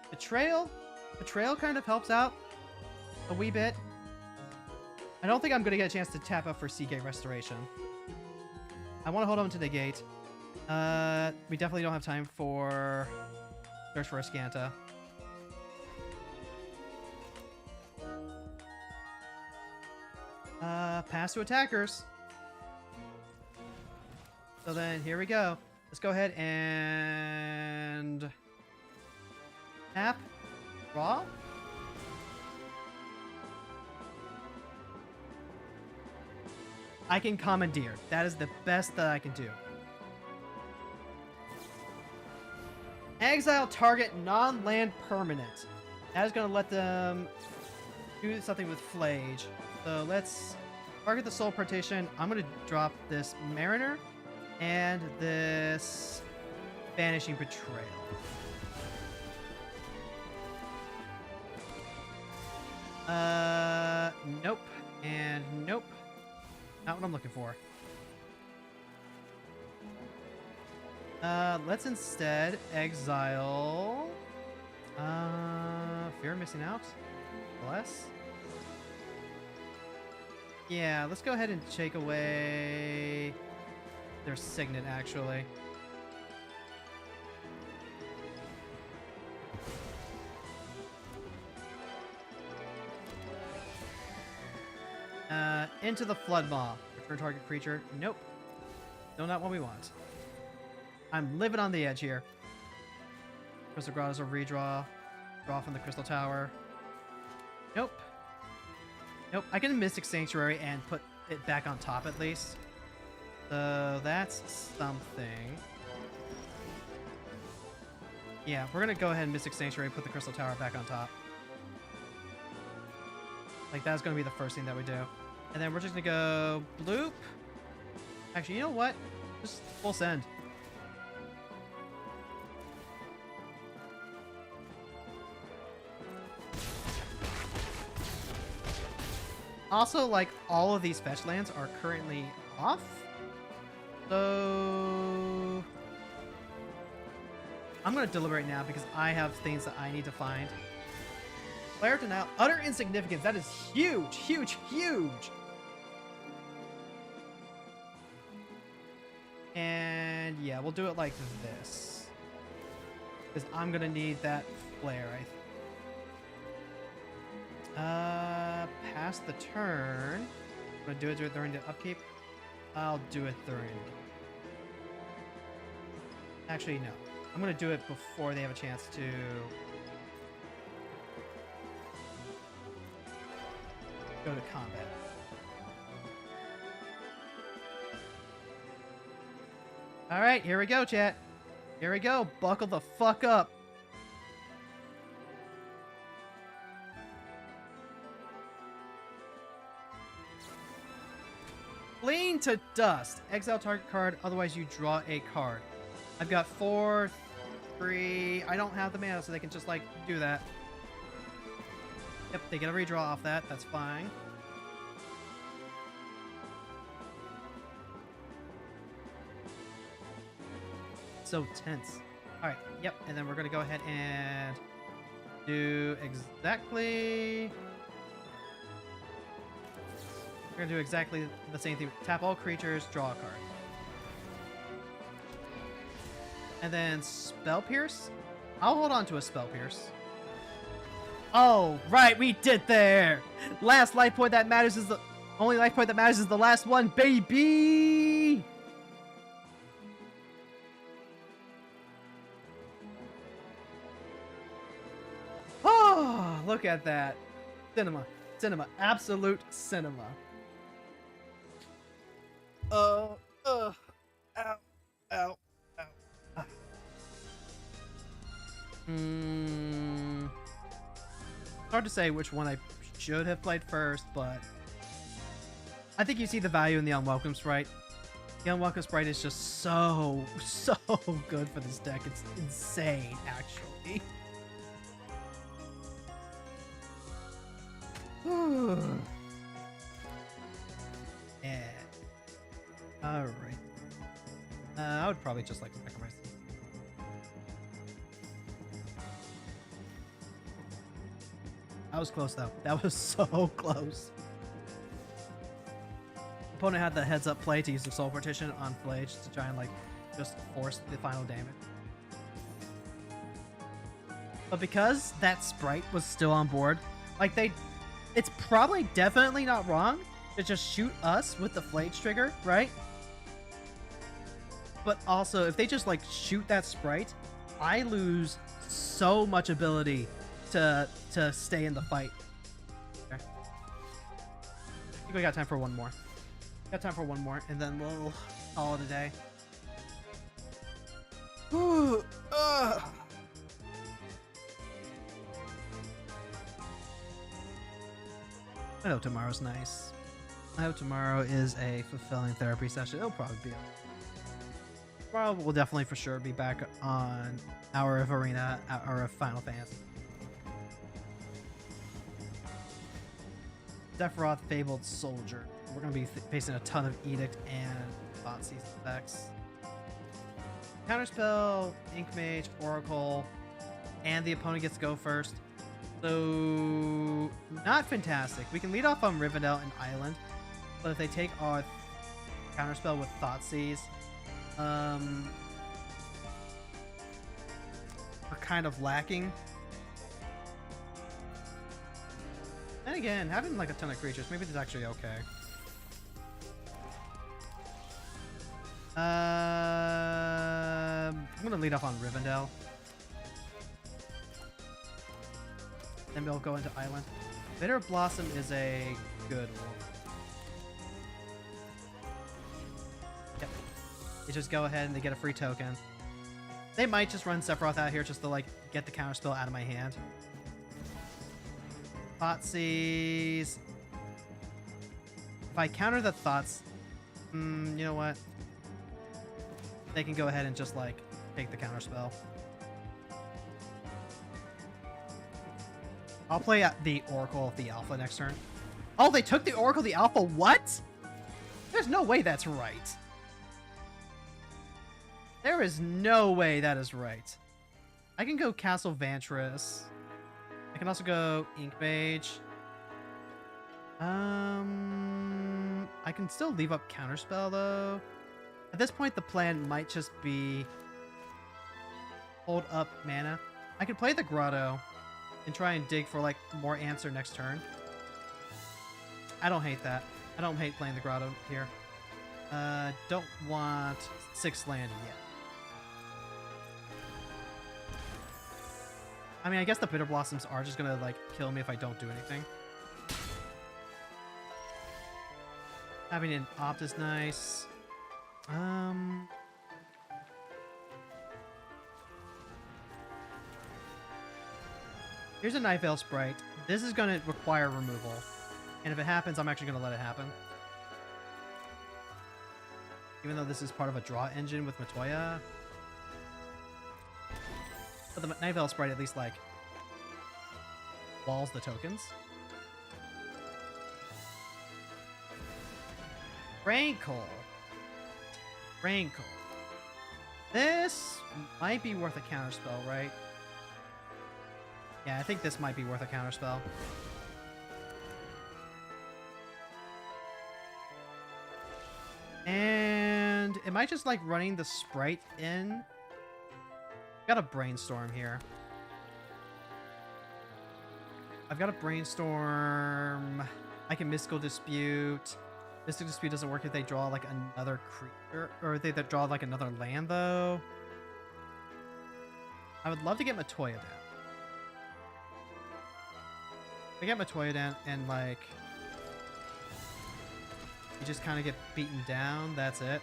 Betrayal? Betrayal kind of helps out a wee bit. I don't think I'm going to get a chance to tap up for Seagate Restoration. I want to hold on to the gate. We definitely don't have time for Search for a Scanta. Pass to attackers. So then here we go. Let's go ahead and tap Raw. I can Commandeer. That is the best that I can do. Exile target non-land permanent. That is going to let them do something with Flage. So let's target the Soul Partition. I'm going to drop this Mariner and this Vanishing Betrayal. Nope. And nope. Not what I'm looking for. Let's instead exile... Fear of Missing Out? Bless? Yeah, let's go ahead and take away their Signet, actually. Into the Flood Maw. Return target creature. Nope. No, not what we want. I'm living on the edge here. Crystal Grotto's a redraw. Draw from the Crystal Tower. Nope. Nope. I can Mystic Sanctuary and put it back on top at least. So that's something. Yeah, we're gonna go ahead and Mystic Sanctuary, put the Crystal Tower back on top. Like, that's gonna be the first thing that we do. And then we're just gonna go bloop. Actually, you know what? Just full send. Also, like, all of these fetch lands are currently off. So I'm going to deliberate now because I have things that I need to find. Flare Denial. Utter insignificance. That is huge, huge, huge. And yeah, we'll do it like this. Because I'm going to need that flare, I think. Pass the turn. I'm going to do it during the upkeep. I'll do it during. Actually, no. I'm going to do it before they have a chance to go to combat. All right, here we go, chat. Here we go. Buckle the fuck up. Fleeing to dust. Exile target card, otherwise you draw a card. I've got 4, 3. I don't have the mana, so they can just, like, do that. Yep, they get a redraw off that. That's fine. So tense. Alright, yep. And then we're going to go ahead and do exactly... We're going to do exactly the same thing. Tap all creatures, draw a card. And then Spell Pierce? I'll hold on to a Spell Pierce. Oh, right, we did there! Last life point that matters is the... Only life point that matters is the last one, baby! Oh, look at that. Cinema. Cinema. Absolute cinema. Ow, ow, ow. Hard to say which one I should have played first, but I think you see the value in the Unwelcome Sprite. The Unwelcome Sprite is just so good for this deck. It's insane, actually. Yeah. Alright. I would probably just like to sacrifice. That was close, though. That was so close. Opponent had the heads-up play to use the Soul Partition on Flage to try and, like, just force the final damage. But because that Sprite was still on board, like, it's probably definitely not wrong to just shoot us with the Flage trigger, right? But also, if they just, like, shoot that Sprite, I lose so much ability to stay in the fight. Okay. I think we got time for one more. Got time for one more, and then we'll call it a day. Ooh, I hope tomorrow's nice. I hope tomorrow is a fulfilling therapy session. It'll probably be. Tomorrow we'll definitely for sure be back on Hour of Arena, Hour of Final Fantasy. Sephiroth Fabled Soldier. We're going to be facing a ton of Edict and Thoughtseize effects. Counterspell, Ink Mage, Oracle, and the opponent gets to go first. So, not fantastic. We can lead off on Rivendell and Island, but if they take our Counterspell with Thoughtseize, we're kind of lacking. And again, having like a ton of creatures, maybe it's actually okay. I'm gonna lead off on Rivendell. Then we'll go into Island. Bitter Blossom is a good one. Yep. They just go ahead and they get a free token. They might just run Sephiroth out here just to, like, get the counterspell out of my hand. Thoughtseize. If I counter the Thoughts... you know what? They can go ahead and just, like, take the counterspell. I'll play the Oracle of the Alpha next turn. Oh, they took the Oracle of the Alpha? What? There's no way that's right. There is no way that is right. I can go Castle Vantress. I can also go Ink Mage. I can still leave up Counterspell, though. At this point, the plan might just be hold up mana. I can play the Grotto and try and dig for, like, more answer next turn. I don't hate that. I don't hate playing the Grotto here. Don't want 6 land yet. I mean, I guess the Bitter Blossoms are just gonna, like, kill me if I don't do anything. Having an Opt is nice. Here's a Night Veil Sprite. This is gonna require removal. And if it happens, I'm actually gonna let it happen. Even though this is part of a draw engine with Matoya. But the Night Veil Sprite at least, like, walls the tokens. Rankle. Rankle. This might be worth a counterspell, right? Yeah, I think this might be worth a counterspell. And am I just, like, running the sprite in? Got a brainstorm here. I've got a brainstorm. I can Mystical Dispute. Mystical Dispute doesn't work if they draw, like, another creature, or if they draw, like, another land, though. I would love to get Matoya down. I get Matoya down and, like, you just kind of get beaten down. That's it.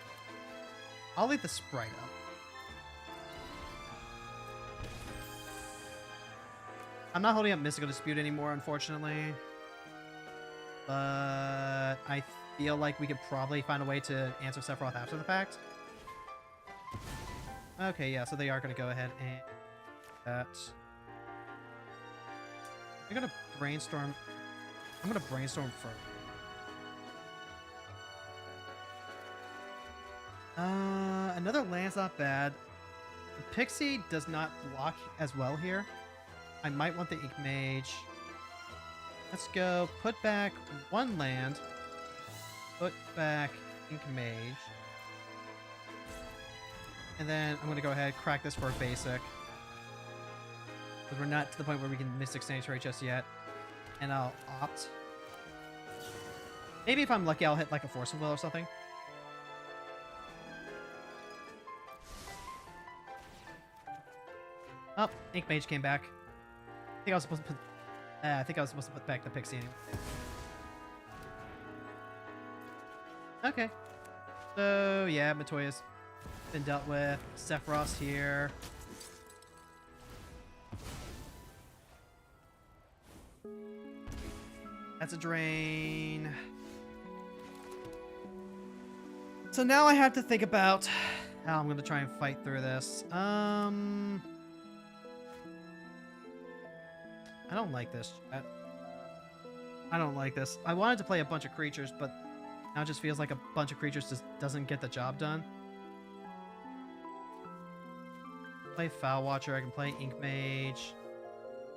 I'll leave the sprite up. I'm not holding up Mystical Dispute anymore, unfortunately. But I feel like we could probably find a way to answer Sephiroth after the fact. Okay, yeah, so they are going to go ahead and that. I'm going to brainstorm. I'm going to brainstorm first. Another land's not bad. The Pixie does not block as well here. I might want the Ink Mage. Let's go put back 1 land. Put back Ink Mage. And then I'm going to go ahead and crack this for a basic. Because we're not to the point where we can Mystic Sanctuary just yet. And I'll opt. Maybe if I'm lucky, I'll hit like a Force of Will or something. Oh, Ink Mage came back. I think I was supposed to put. I think I was supposed to put back the Pixie anyway. Okay. So yeah, Matoya's been dealt with. Sephiroth's here. That's a drain. So now I have to think about how I'm going to try and fight through this. I don't like this. I don't like this. I wanted to play a bunch of creatures, but now it just feels like a bunch of creatures just doesn't get the job done. Play Foul Watcher. I can play Ink Mage.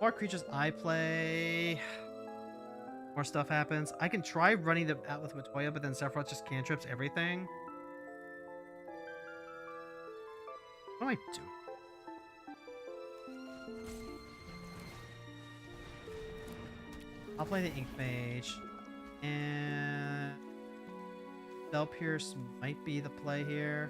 More creatures I play, more stuff happens. I can try running them out with Matoya, but then Sephiroth just cantrips everything. What do I do? I'll play the Ink Mage. And Spell Pierce might be the play here.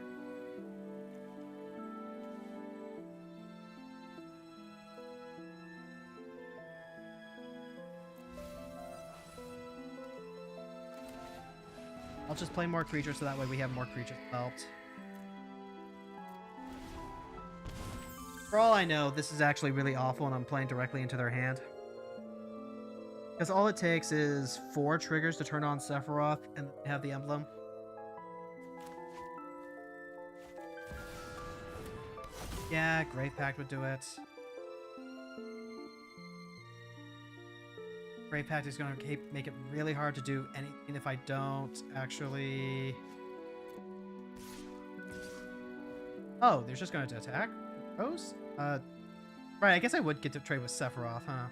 I'll just play more creatures so that way we have more creatures developed. For all I know, this is actually really awful and I'm playing directly into their hand. Because all it takes is 4 triggers to turn on Sephiroth and have the emblem. Yeah, Grave Pact would do it. Grave Pact is going to make it really hard to do anything if I don't actually... Oh, they're just going to attack? Rose? Right, I guess I would get to trade with Sephiroth, huh?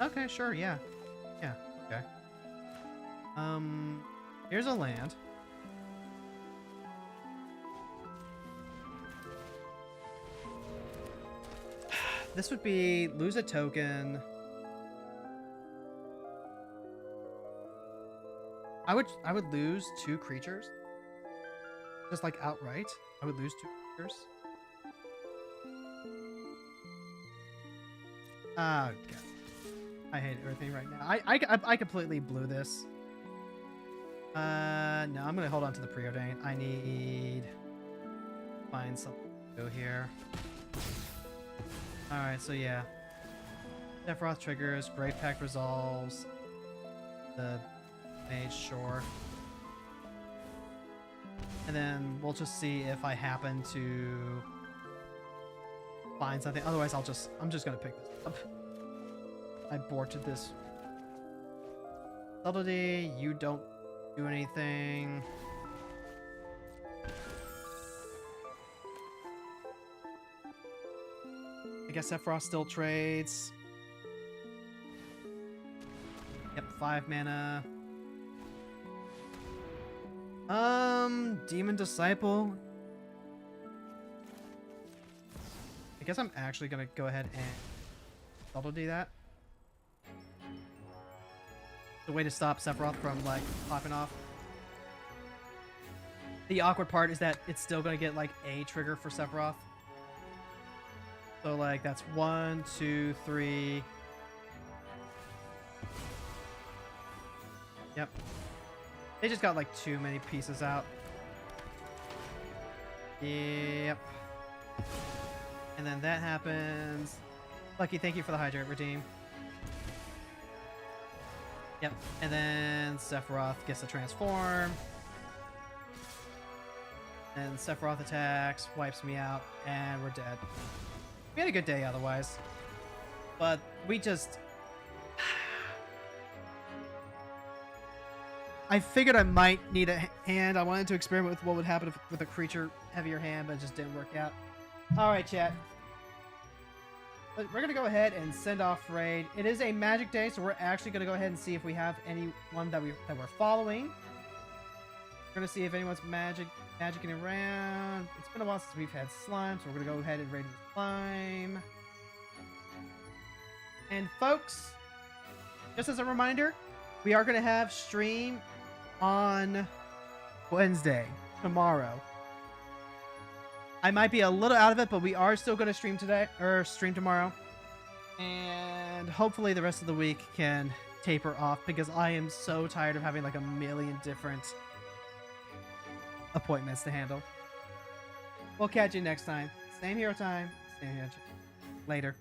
Okay, sure, yeah. Yeah, okay. Here's a land. This would be lose a token. I would lose 2 creatures. Just like outright. I would lose 2 creatures. Oh god. I hate everything right now. I completely blew this. No, I'm gonna hold on to the preordain. I need to find something to do here. Alright, so yeah. Sephiroth triggers, Grave Pact resolves, the mage, sure. And then we'll just see if I happen to find something. Otherwise, I'm just gonna pick this up. I aborted this. Subtlety, you don't do anything. I guess Sephiroth still trades. Yep, 5 mana. Demon Disciple. I guess I'm actually gonna go ahead and subtlety that. The way to stop Sephiroth from like popping off. The awkward part is that it's still gonna get like a trigger for Sephiroth. So like that's 1, 2, 3. Yep. They just got like too many pieces out. Yep. And then that happens. Lucky, thank you for the hydrate, redeem. Yep. And then Sephiroth gets to transform. And Sephiroth attacks, wipes me out, and we're dead. We had a good day otherwise. But we just... I figured I might need a hand. I wanted to experiment with what would happen with a creature heavier hand, but it just didn't work out. Alright, chat. But we're going to go ahead and send off raid. It is a magic day, so we're actually going to go ahead and see if we have anyone that we're following. We're going to see if anyone's magicking around. It's been a while since we've had slime, so we're going to go ahead and raid the slime. And folks, just as a reminder, we are going to have stream on Wednesday, tomorrow. I might be a little out of it, but we are still going to stream today, or stream tomorrow. And hopefully the rest of the week can taper off, because I am so tired of having like a million different appointments to handle. We'll catch you next time. Same hero time, same hero. Later.